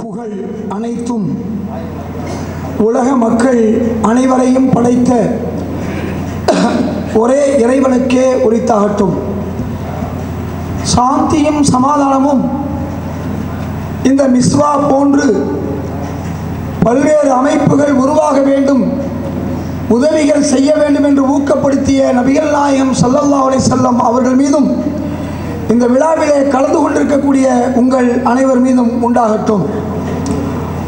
புகழ் அனைத்தும் உலக மக்கள் அனைவரையும் படைத்த ஒரே இறைவனுக்கே உரித்தாகட்டும். சாந்தியும் சமாதானமும் இந்த மிஸ்வா போன்று பல்வேறு அமைப்புகள் உருவாக வேண்டும், உதவிகள் செய்ய வேண்டும் என்று ஊக்கப்படுத்திய நபிகள் நாயகம் ஸல்லல்லாஹு அலைஹி வஸல்லம் அவர்கள் மீதும் இந்த விழாவிலே கலந்து கொண்டிருக்கக்கூடிய உங்கள் அனைவர் மீதும் உண்டாகட்டும்.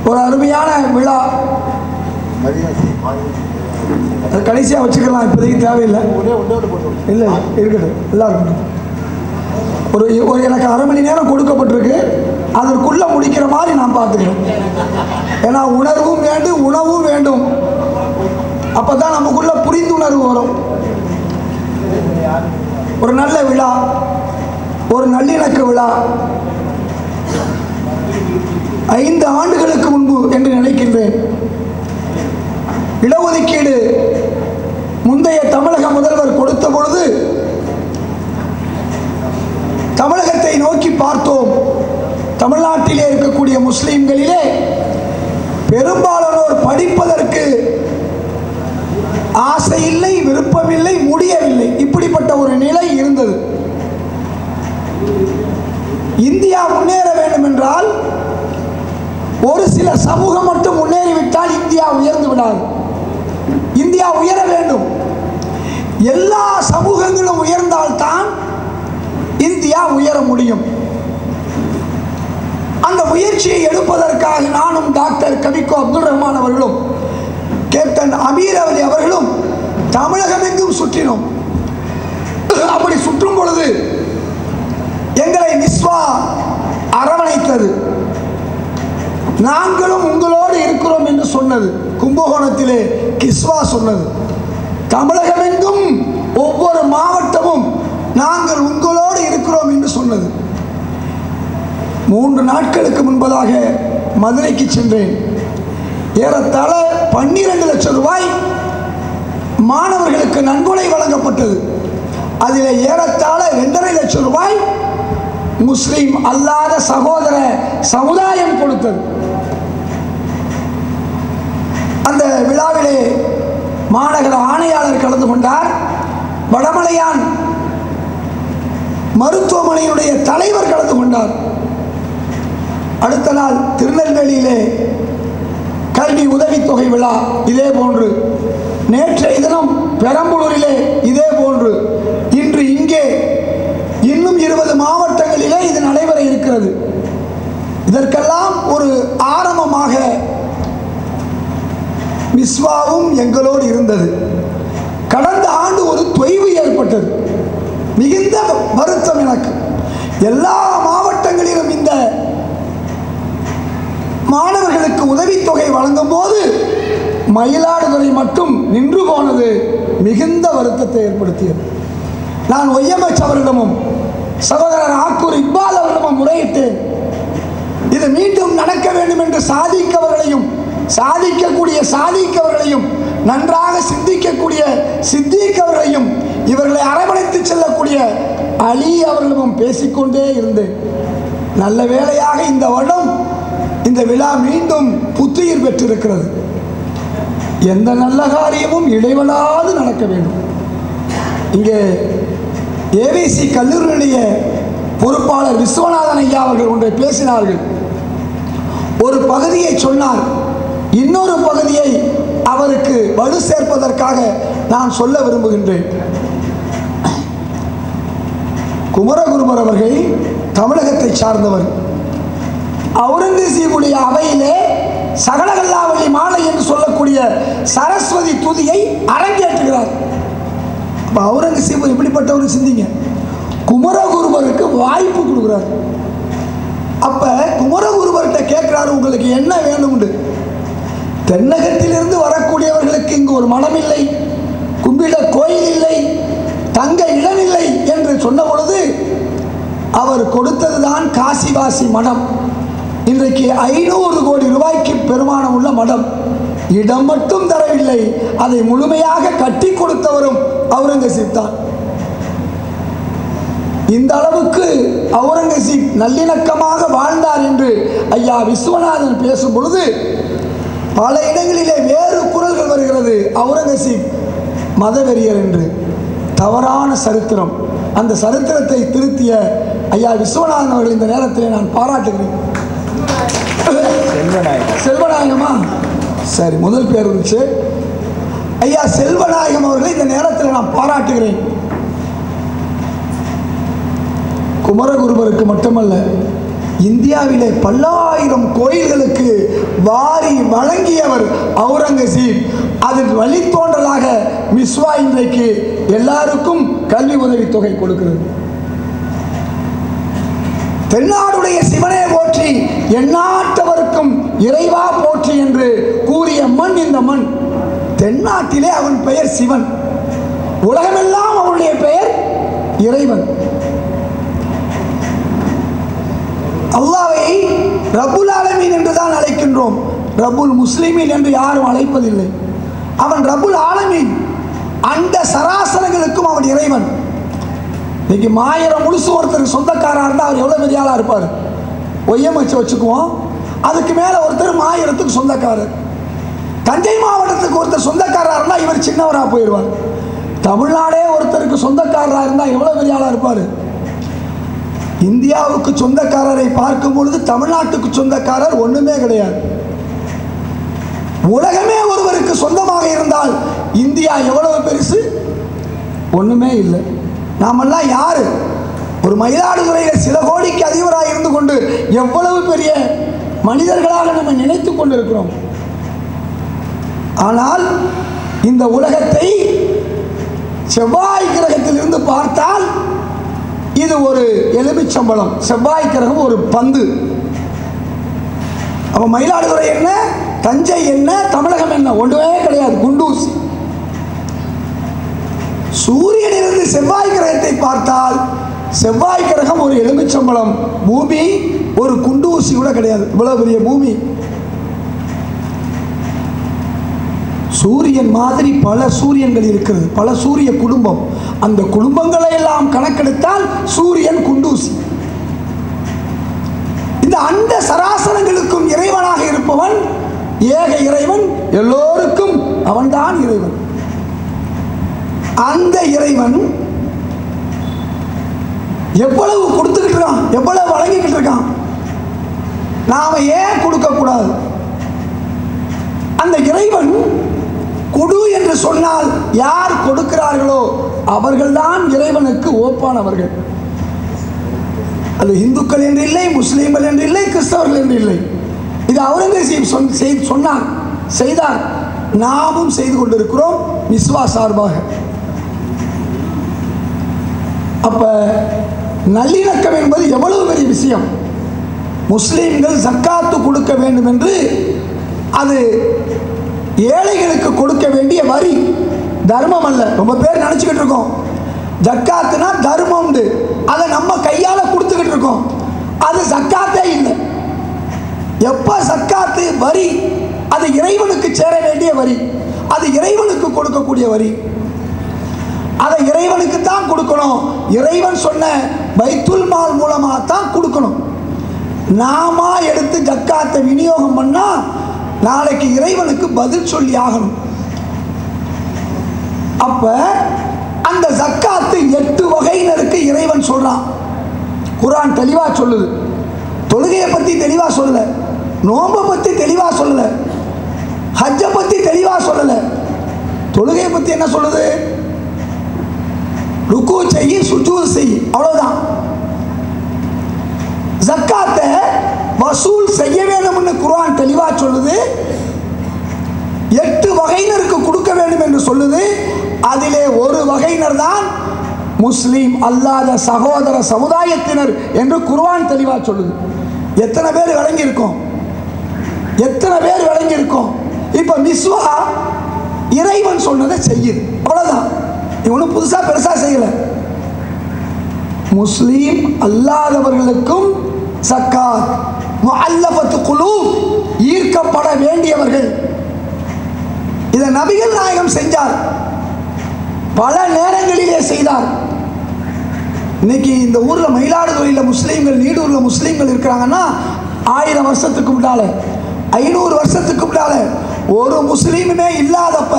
ஒரு அருமையான விழா, அது கடைசியாக வச்சுக்கலாம், இப்போதைக்கு தேவையில்லை. இல்லை இருக்கட்டும், எல்லாருக்கும் ஒரு எனக்கு அரை மணி நேரம் கொடுக்கப்பட்டிருக்கு, அதற்குள்ளே முடிக்கிற மாதிரி நான் பார்த்துக்கிறேன். ஏன்னா உணர்வும் வேண்டும், உணவும் வேண்டும். அப்போ தான் நமக்குள்ள புரிந்துணர்வு வரும். ஒரு நல்ல விழா, ஒரு நல்லிணக்க விழா 5 ஆண்டுகளுக்கு முன்பு என்று நினைக்கின்றேன். இடஒதுக்கீடு முந்தைய தமிழக முதல்வர் கொடுத்த பொழுது தமிழகத்தை நோக்கி பார்த்தோம். தமிழ்நாட்டிலே இருக்கக்கூடிய முஸ்லிம்களிலே பெரும்பாலானோர் படிப்பதற்கு ஆசை இல்லை, விருப்பமில்லை, முடியவில்லை. இப்படிப்பட்ட ஒரு நிலை இருந்தது. இந்தியா முன்னேற வேண்டும் என்றால் ஒரு சில சமூகம் மட்டும் முன்னேறிவிட்டால் இந்தியா உயர்ந்து விடாது. இந்தியா உயர வேண்டும். எல்லா சமூகங்களும் உயர்ந்தால்தான் இந்தியா உயர முடியும். அந்த முயற்சியை எடுப்பதற்காக நானும் டாக்டர் கவிக்கோ அப்துல் ரஹ்மான் அவர்களும் கேப்டன் அமீர் அலி அவர்களும் தமிழகம் எங்கும் சுற்றினோம். அப்படி சுற்றும் பொழுது எங்களை மிஸ்வா அரவணைத்தது. நாங்களும் உங்களோடு இருக்கிறோம் என்று சொன்னது. கும்பகோணத்திலே கிஸ்வா சொன்னது. தமிழகமெங்கும் ஒவ்வொரு மாவட்டமும் நாங்கள் உங்களோடு இருக்கிறோம் என்று சொன்னது. 3 நாட்களுக்கு முன்பதாக மதுரைக்கு சென்றேன். ஏறத்தாழ 12 லட்சம் ரூபாய் மாணவர்களுக்கு நன்கொடை வழங்கப்பட்டது. அதில் ஏறத்தாழ 2.5 லட்சம் ரூபாய் முஸ்லிம் அல்லாத சகோதர சமுதாயம் கொடுத்தது. அந்த விழாவிலே மாநகர ஆணையாளர் கலந்து கொண்டார். வடமலையான் மருத்துவமனையினுடைய தலைவர் கலந்து கொண்டார். அடுத்த நாள் திருநெல்வேலியிலே கல்வி உதவித்தொகை விழா இதே போன்று, நேற்றைய தினம் பெரம்பலூரிலே இதே போன்று, இன்று இங்கே இன்னும் 20 மாவட்டங்களிலே இது நடைபெற இருக்கிறது. இதற்கெல்லாம் ஒரு ஆரம்பமாக மிஸ்வாவும் எங்களோடு இருந்தது. கடந்த ஆண்டு ஒரு தொய்வு ஏற்பட்டது. மிகுந்த வருத்தம் எனக்கு. எல்லா மாவட்டங்களிலும் இந்த மாணவர்களுக்கு உதவித்தொகை வழங்கும் போது மயிலாடுதுறை மட்டும் நின்று போனது மிகுந்த வருத்தத்தை ஏற்படுத்தியது. நான் ஒய்எம்எச் அவர்களிடமும் சகோதரர் ஆக்கூர் இக்பால் அவர்களிடமும் முறையிட்டேன். இது மீண்டும் நடக்க வேண்டும் என்று சாதிக்கவர்களையும் சாதிக்கவர்களையும் நன்றாக சிந்திக்கக்கூடிய சித்திக்கவர்களையும் இவர்களை அரவணைத்து செல்லக்கூடிய அலி அவர்களிடமும் பேசிக்கொண்டே இருந்தேன். நல்ல வேளையாக இந்த வருடம் இந்த விழா மீண்டும் புத்துயிர் பெற்றிருக்கிறது. எந்த நல்ல காரியமும் இடைவிடாது நடக்க வேண்டும். இங்கே ஏவிசி கல்லூரியுடைய பொறுப்பாளர் விஸ்வநாதன் ஐயா அவர்கள் ஒன்றை பேசினார்கள். ஒரு பகுதியை சொன்னார், இன்னொரு பகுதியை அவருக்கு வலு சேர்ப்பதற்காக நான் சொல்ல விரும்புகின்றேன். குமரகுருபர் அவர்கள் தமிழகத்தை சார்ந்தவர். அவுரங்கசீபுடைய அவையிலே சகலகல்லாவல்லி மாலை என்று சொல்லக்கூடிய சரஸ்வதி துதியை அரங்கேற்றுகிறார். அப்போ அவுரங்கசீபு எப்படிப்பட்டவர் சிந்திங்க. குமரகுருபருக்கு வாய்ப்பு கொடுக்குறார். அப்போ குமரகுருபர்கிட்ட கேட்குறாரு, உங்களுக்கு என்ன வேணும்னு. தென்னகத்திலிருந்து வரக்கூடியவர்களுக்கு இங்கு ஒரு மடம் இல்லை, கும்பிட கோயில் இல்லை, தங்க இடமில்லை என்று சொன்ன பொழுது அவர் கொடுத்ததுதான் காசிவாசி மடம். இன்றைக்கு 500 கோடி ரூபாய்க்கு பெருமானம் உள்ள மடம். இடம் மட்டும் தரவில்லை, அதை முழுமையாக கட்டி கொடுத்தவரும் அவுரங்கசீப் தான். இந்த அளவுக்கு அவுரங்கசீப் நல்லிணக்கமாக வாழ்ந்தார் என்று ஐயா விஸ்வநாதன் பேசும் பொழுது பல இடங்களிலே வேறு குரல்கள் வருகிறது. அவுரங்கசீப் மதவெறியர் என்று தவறான சரித்திரம். அந்த சரித்திரத்தை திருத்திய ஐயா விஸ்வநாதன் அவர்கள் இந்த நேரத்தில் நான் பாராட்டுகிறேன். செல்வநாயகமா? சரி, முதல் பேர் இருந்துச்சு. ஐயா செல்வநாயகம் அவர்களை இந்த நேரத்தில் நான் பாராட்டுகிறேன். குமரகுருபருக்கு மட்டுமல்ல, இந்தியாவிலே பல்லாயிரம் கோயில்களுக்கு வாரி வழங்கியவர் அவுரங்கசீப். அதன் வழித்தோன்றலாக மிஸ்வா இன்றைக்கு எல்லாருக்கும் கல்வி உதவித்தொகை கொடுக்கிறது. தென்னாடுடைய சிவனே போற்றி, எந்நாட்டவருக்கும் இறைவா போற்றி என்று கூறிய மண் இந்த மண். தென்னாட்டிலே அவன் பெயர் சிவன், உலகமெல்லாம் அவனுடைய பெயர் இறைவன். அல்லாஹ்வை ரப்புல் ஆலமீன் என்று தான் அழைக்கின்றோம். ரப்புல் முஸ்லிமீன் என்று யாரும் அழைப்பதில்லை. அவன் ரப்புல் ஆலமீன், அந்த சராசரங்களுக்கும் அவன் இறைவன். இன்னைக்கு மாயிரம் முழுசு ஒருத்தருக்கு சொந்தக்காரா இருந்தால் அவர் எவ்வளோ பெரிய ஆளாக இருப்பார்? ஒய்யம் வச்சுக்குவோம். அதுக்கு மேலே ஒருத்தர் மாயிரத்துக்கு சொந்தக்காரர். தஞ்சை மாவட்டத்துக்கு ஒருத்தர் சொந்தக்காரராக இருந்தால் இவர் சின்னவராக போயிடுவார். தமிழ்நாடே ஒருத்தருக்கு சொந்தக்காரராக இருந்தால் எவ்வளோ பெரிய ஆளாக இருப்பார்? இந்தியாவுக்கு சொந்தக்காரரை பார்க்கும் பொழுது தமிழ்நாட்டுக்கு சொந்தக்காரர் ஒன்றுமே கிடையாது. உலகமே ஒருவருக்கு சொந்தமாக இருந்தால் இந்தியா எவ்வளவு பெருசு? ஒன்றுமே இல்லை. நாமெல்லாம் யாரு? ஒரு மயிலாடுதுறையில் சில கோடிக்கு அதிபராக இருந்து கொண்டு எவ்வளவு பெரிய மனிதர்களாக நம்ம நினைத்து கொண்டிருக்கிறோம். ஆனால் இந்த உலகத்தை செவ்வாய் கிரகத்திலிருந்து பார்த்தால் இது ஒரு எலுமிச்சம்பழம், செவ்வாய் கிரகம் ஒரு பந்து. அப்போ மயிலாடுதுறை என்ன, தஞ்சை என்ன, தமிழகம் என்ன? ஒன்றுமே கிடையாது, குண்டூசி. சூரியனிலிருந்து செவ்வாய் கிரகத்தை பார்த்தால் செவ்வாய் கிரகம் ஒரு எலுமிச்சம்பழம், பூமி ஒரு குண்டூசி கூட கிடையாது. இவ்வளவு பெரிய பூமி. சூரியன் மாதிரி பல சூரியன்கள் இருக்கிறது, பல சூரிய குடும்பம். அந்த குடும்பங்களை எல்லாம் கணக்கெடுத்தால் சூரியன் குண்டூசி. இந்த அண்ட சராசரங்களுக்கும் இறைவனாக இருப்பவன் ஏக இறைவன், எல்லோருக்கும் அவன்தான் இறைவன். அந்த இறைவன் எவ்வளவு கொடுத்துக்கிட்டு இருக்கான், எவ்வளவு வழங்கிக்கிட்டு இருக்கான். நாம ஏன் கொடுக்க கூடாது? அந்த இறைவன் கொடு என்று சொன்னால் யார் கொடுக்கிறார்களோ அவர்கள்தான் இறைவனுக்கு ஓப்பானவர்கள். அது இந்துக்கள் என்று இல்லை, முஸ்லீம்கள் என்று இல்லை, கிறிஸ்தவர்கள் என்று இல்லை. இது அவுரங்கசீப் சொன்னார், செய்தார். நாமும் செய்து கொண்டிருக்கிறோம் மிஸ்வா சார்பாக. அப்ப நல்லிணக்கம் என்பது எவ்வளவு பெரிய விஷயம். முஸ்லீம்கள் ஜக்காத்து கொடுக்க வேண்டும் என்று, அது ஏழைகளுக்கு கொடுக்க வேண்டிய வரி, தர்மம் அல்ல. ரொம்ப பேர் நினச்சிக்கிட்டு இருக்கோம் ஜக்காத்துனா தர்மம், அதை நம்ம கையால் கொடுத்துக்கிட்டு இருக்கோம். அது ஜக்காத்தே இல்லை. எப்போ ஜக்காத்து வரி, அது இறைவனுக்கு சேர வேண்டிய வரி, அது இறைவனுக்கு கொடுக்கக்கூடிய வரி, அதை இறைவனுக்கு தான் கொடுக்கணும். இறைவன் சொன்ன பைத்துல் மால் மூலமாக தான் கொடுக்கணும். நாம எடுத்து ஜக்காத்தை விநியோகம் பண்ணா நாளைக்கு இறைவனுக்கு பதில் சொல்லி ஆகணும். அப்ப அந்த ஜக்காத்து 8 வகையினருக்கு இறைவன் சொல்றான். குர்ஆன் தெளிவா சொல்லுது. தொழுகையை பத்தி தெளிவா சொல்லல, நோன்பை பத்தி தெளிவா சொல்லல, ஹஜ்ஜை பத்தி தெளிவா சொல்லல. தொழுகையை பத்தி என்ன சொல்லுது? ருக்கு செய்யி, சுஜூத் செய்யி, அவ்வளவுதான். ஜக்காத்தை வசூல் செய்ய வேண்டும்னு குர்ஆன் தெளிவா சொல்லுது. 8 வகையினருக்கு கொடுக்க வேண்டும் என்று சொல்லுது. அதிலே ஒரு வகையினர் தான் முஸ்லீம் அல்லாத சகோதர சமுதாயத்தினர் என்று குர்ஆன் தெளிவா சொல்லுது. எத்தனை பேர் விளங்கி இருக்கோம்? எத்தனை பேர் விளங்கி இருக்கோம்? இப்ப மிஸ்வா இறைவன் சொன்னதை செய்யுது, அவ்வளவுதான். இவனும் புதுசா பெருசா செய்யல. முஸ்லீம் அல்லாதவர்களுக்கும் சக்காத், முஅல்லஃபத்து குலூப், ஈர்க்கப்பட வேண்டியவர்கள். இதை நபிகள் நாயகம் செஞ்சார், பல நேரங்களிலே செய்தார். இன்னைக்கு இந்த ஊரில் மயிலாடுதுறையில் முஸ்லீம்கள், நீடூரில் முஸ்லீம்கள் இருக்கிறாங்கன்னா 1000 வருஷத்துக்கு முன்னால, 500 வருஷத்துக்கு முன்னால ஒரு முஸ்லீமுமே இல்லாதப்ப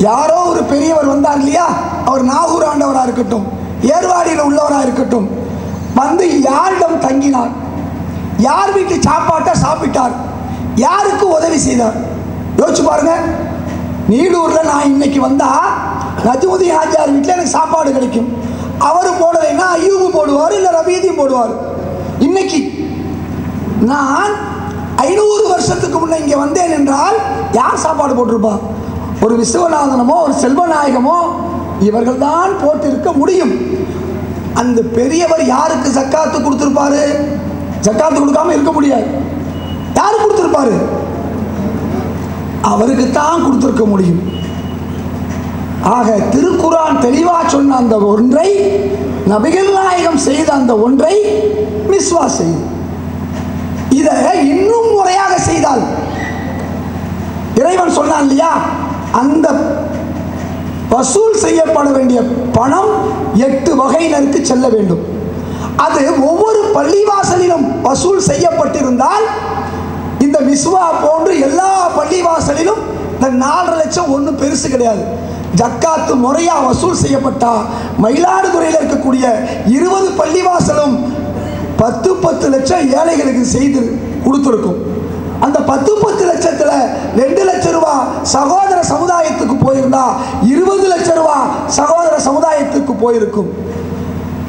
யாரோ ஒரு பெரியவர் வந்தார் இல்லையா, அவர் நாகூர் ஆண்டவராக இருக்கட்டும், ஏர்வாடியில் உள்ளவராக இருக்கட்டும், வந்து யாரிடம் தங்கினார், யார் வீட்டு சாப்பாட்டை சாப்பிட்டார், யாருக்கு உதவி செய்தார்? யோசிச்சு பாருங்க. நீடூரில் நான் இன்னைக்கு வந்தா நஜ்முதீன் ஹாஜியார் வீட்டில் எனக்கு சாப்பாடு கிடைக்கும். அவரு போடலைன்னா ஐயூபு போடுவார், இல்லை ரபீதியும் போடுவார். இன்னைக்கு நான் 500 வருஷத்துக்கு முன்னே இங்கே வந்தேன் என்றால் யார் சாப்பாடு போட்டிருப்பா? ஒரு விஸ்வநாதனமோ ஒரு செல்வநாயகமோ இவர்கள் தான் போட்டிருக்க முடியும். அந்த பெரியவர் யாருக்கு ஜக்காத்து கொடுத்திருப்பாரு? ஜக்காத்து கொடுக்காம இருக்க முடியாது. யாரு கொடுத்திருப்பாரு? அவருக்கு தான் கொடுத்திருக்க முடியும். ஆக திருக்குர்ஆன் தெளிவா சொன்ன அந்த ஒன்றை, நபிகள் நாயகம் செய்த அந்த ஒன்றை மிஸ்வா செய்யும். இதை இன்னும் முறையாக செய்தால், இறைவன் சொன்னான் இல்லையா, அந்த வசூல் செய்யப்பட வேண்டிய பணம் 8 வகையினருக்கு செல்ல வேண்டும். அது ஒவ்வொரு பள்ளிவாசலிலும் வசூல் செய்யப்பட்டிருந்தால், இந்த மிஸ்வா போன்று எல்லா பள்ளிவாசலிலும் இந்த 4.5 லட்சம் ஒன்றும் பெருசு கிடையாது. ஜக்காத்து முறையாக வசூல் செய்யப்பட்டா மயிலாடுதுறையில் இருக்கக்கூடிய 20 பள்ளிவாசலும் 10 லட்சம் ஏழைகளுக்கு செய்து கொடுத்துருக்கும். அந்த 10 லட்சத்தில் 2 லட்சம் ரூபாய் சகோதர சமுதாயத்துக்கு போயிருந்தா 20 லட்சம் ரூபாய் சகோதர சமுதாயத்துக்கு போயிருக்கும்.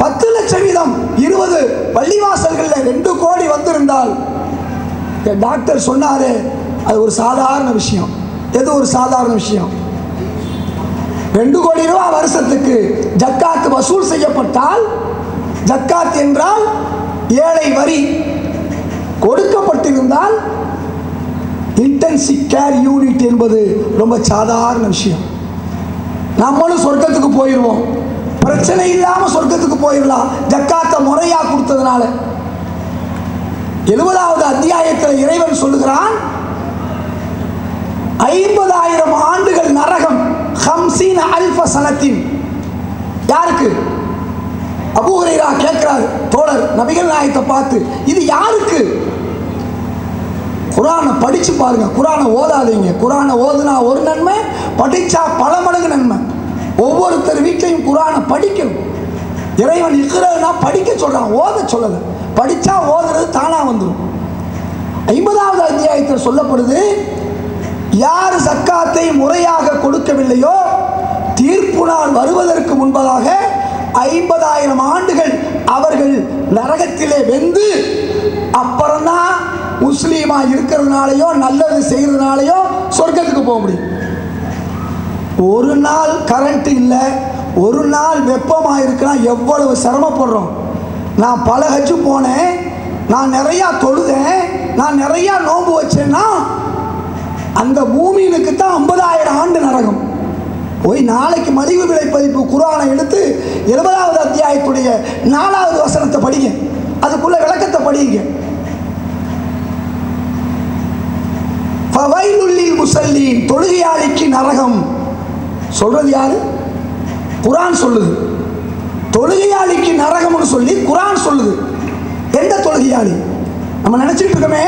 10 லட்சம் வீதம் 20 பள்ளிவாசல்களில் 2 கோடி வந்திருந்தால், டாக்டர் சொன்னாரு, அது ஒரு சாதாரண விஷயம். எது ஒரு சாதாரண விஷயம்? 2 கோடி ரூபாய் வருஷத்துக்கு ஜக்காத்து வசூல் செய்யப்பட்டால், ஜக்காத் என்றால் ஏழை வரி கொடுக்கப்பட்டிருந்தால், இன்டென்சிவ் கேர் யூனிட் என்பது ரொம்ப சாதாரண விஷயம். நம்மளும் சொர்க்கத்துக்கு போயிடுவோம், பிரச்சனை இல்லாமல் சொர்க்கத்துக்கு போயிடலாம் ஜக்காத்தை முறையாக கொடுத்ததுனால. 70வது அத்தியாயத்தில் இறைவன் சொல்லுகிறான், 50,000 ஆண்டுகள் நரகம், 50,000 சனத்தின். யாருக்கு? அபூ ஹுரைரா கேட்கிறார், தோழர் நபிகள் நாயகத்தை பார்த்து, இது யாருக்கு? குர்ஆனை படிச்சு பாருங்க, குர்ஆனை ஓதாதீங்க. குர்ஆனை ஓதுனா ஒரு நன்மை, படிச்சா பல மடங்கு நன்மை. ஒவ்வொருத்தர் வீட்லையும் குர்ஆனை படிக்கணும். இறைவன் இக்ரானா படிக்க சொல்றான், ஓத சொல்லலை. படிச்சா ஓதுறது தானா வந்துடும். 50வது அத்தியாயத்தில் சொல்லப்படுது, யார் ஜக்காத்தை முறையாக கொடுக்கவில்லையோ தீர்ப்பு நாள் வருவதற்கு முன்பதாக 50,000 ஆண்டுகள் அவர்கள் நரகத்திலே வெந்து, அப்புறம்தான் முஸ்லீமா இருக்கிறதுனாலையோ நல்லது செய்யறதுனாலையோ சொர்க்கத்துக்கு போக முடியும். ஒரு நாள் கரண்ட் இல்லை, ஒரு நாள் வெப்பமாக இருக்கலாம், எவ்வளவு சிரமப்படுறோம். நான் பல ஹஜ்ஜு போனேன், நான் நிறையா தொழுதேன், நான் நிறையா நோன்பு வச்சேன்னா அந்த பூமியினுக்கு தான் 50,000 ஆண்டு நரகம். போய் நாளைக்கு மலிவு விலை பதிப்பு குர்ஆனை எடுத்து 70வது அத்தியாயத்துடைய 4வது வசனத்தை படிங்க, அதுக்குள்ள விளக்கத்தை படிங்க. ஃபவைலுல்லில் முஸல்லீன், தொழுகையாளிக்கு நரகம். சொல்றது யாரு? குர்ஆன் சொல்லுது. தொழுகையாளிக்கு நரகம்னு சொல்லி குர்ஆன் சொல்லுது. எந்த தொழுகையாளி? நம்ம நினைச்சிட்டு இருக்கோமே,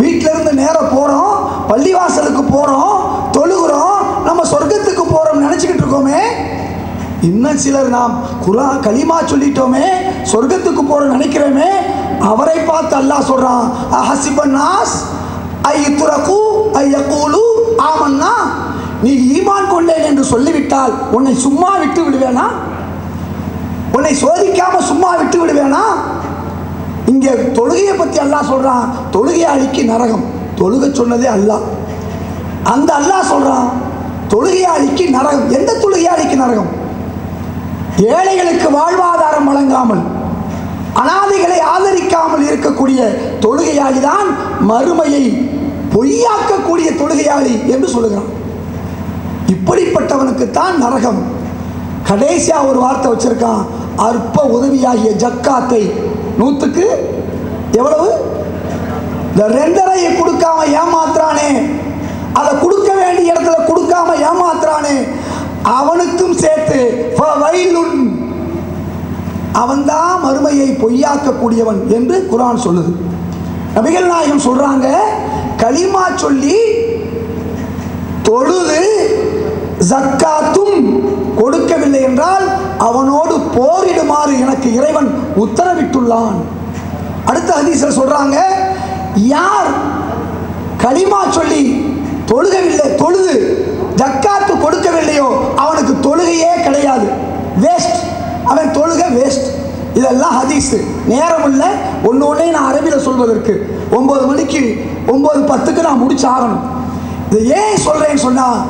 வீட்டில இருந்து நேரம் போறோம், பள்ளிவாசலுக்கு போறோம், தொழுகிறோம், நம்ம சொர்க்கத்துக்கு போறோம் நினைச்சுக்கிட்டு இருக்கோமே. இன்னும் சிலர் நாம் குர்ஆன் கலிமா சொல்லிட்டோமே, சொர்க்கத்துக்கு போறோம் நினைக்கிறோமே, அவரை பார்த்து அல்லாஹ் சொல்றான், அஹஸிபன் நாஸ் ஐயுத்ரகு ஐயகூலு ஆமன்னா, நீ ஈமான் கொண்டேன் என்று சொல்லிவிட்டால் உன்னை சும்மா விட்டு விடுவேனா? உன்னை சோதிக்காம சும்மா விட்டு விடுவேனா? இங்கே தொழுகையை பற்றி அல்லாஹ் சொல்றான், தொழுகையாளிக்கு நரகம். தொழுகை சொன்னதே அல்லாஹ். அந்த அல்லாஹ் சொல்றான் தொழுகையாளிக்கு நரகம். எந்த தொழுகையாளிக்கு நரகம்? ஏழைகளுக்கு வாழ்வாதாரம் வழங்காமல், அனாதைகளை ஆதரிக்காமல் இருக்கக்கூடிய தொழுகையாளி தான் மறுமையை பொய்யாக்கக்கூடிய தொழுகையாளி என்று சொல்லுகிறான். இப்படிப்பட்டவனுக்கு தான் நரகம். கடைசியா ஒரு வார்த்தை வச்சிருக்கான், அற்ப உதவியாகிய ஜக்காத்தை 100க்கு எவ்வளவு? இந்த 2.5 கொடுக்காம ஏமாத்துறானே, அதை கொடுக்க வேண்டிய இடத்துல கொடுக்காம ஏமாத்துறானே, அவனுக்கும் சேர்த்து ஃபவைலுன், அவன்தான் மறுமையை பொய்யாக்கக்கூடியவன் என்று குர்ஆன் சொல்லுது. நபிகள் நாயகம் சொல்றாங்க, கலிமா சொல்லி தொழுது ஜக்காத்தும் கொடுக்கவில்லை என்றால் அவனோடு போரிடுமாறு எனக்கு இறைவன் உத்தரவிட்டுள்ளான். அடுத்த ஹதீஸில் சொல்றாங்க, யார் கலிமா சொல்லி தொழுது ஜக்காத்து கொடுக்கவில்லையோ அவனுக்கு தொழுகையே கிடையாது, வேஸ்ட், அவன் தொழுகை வேஸ்ட். இதெல்லாம் ஹதீஸ். நேரம் இல்லை ஒன்று நான் அரபியில் சொல்வதற்கு. 9 மணிக்கு 9:10 நான் முடிச்சாகணும். இதை ஏன் சொல்கிறேன்னு சொன்னால்,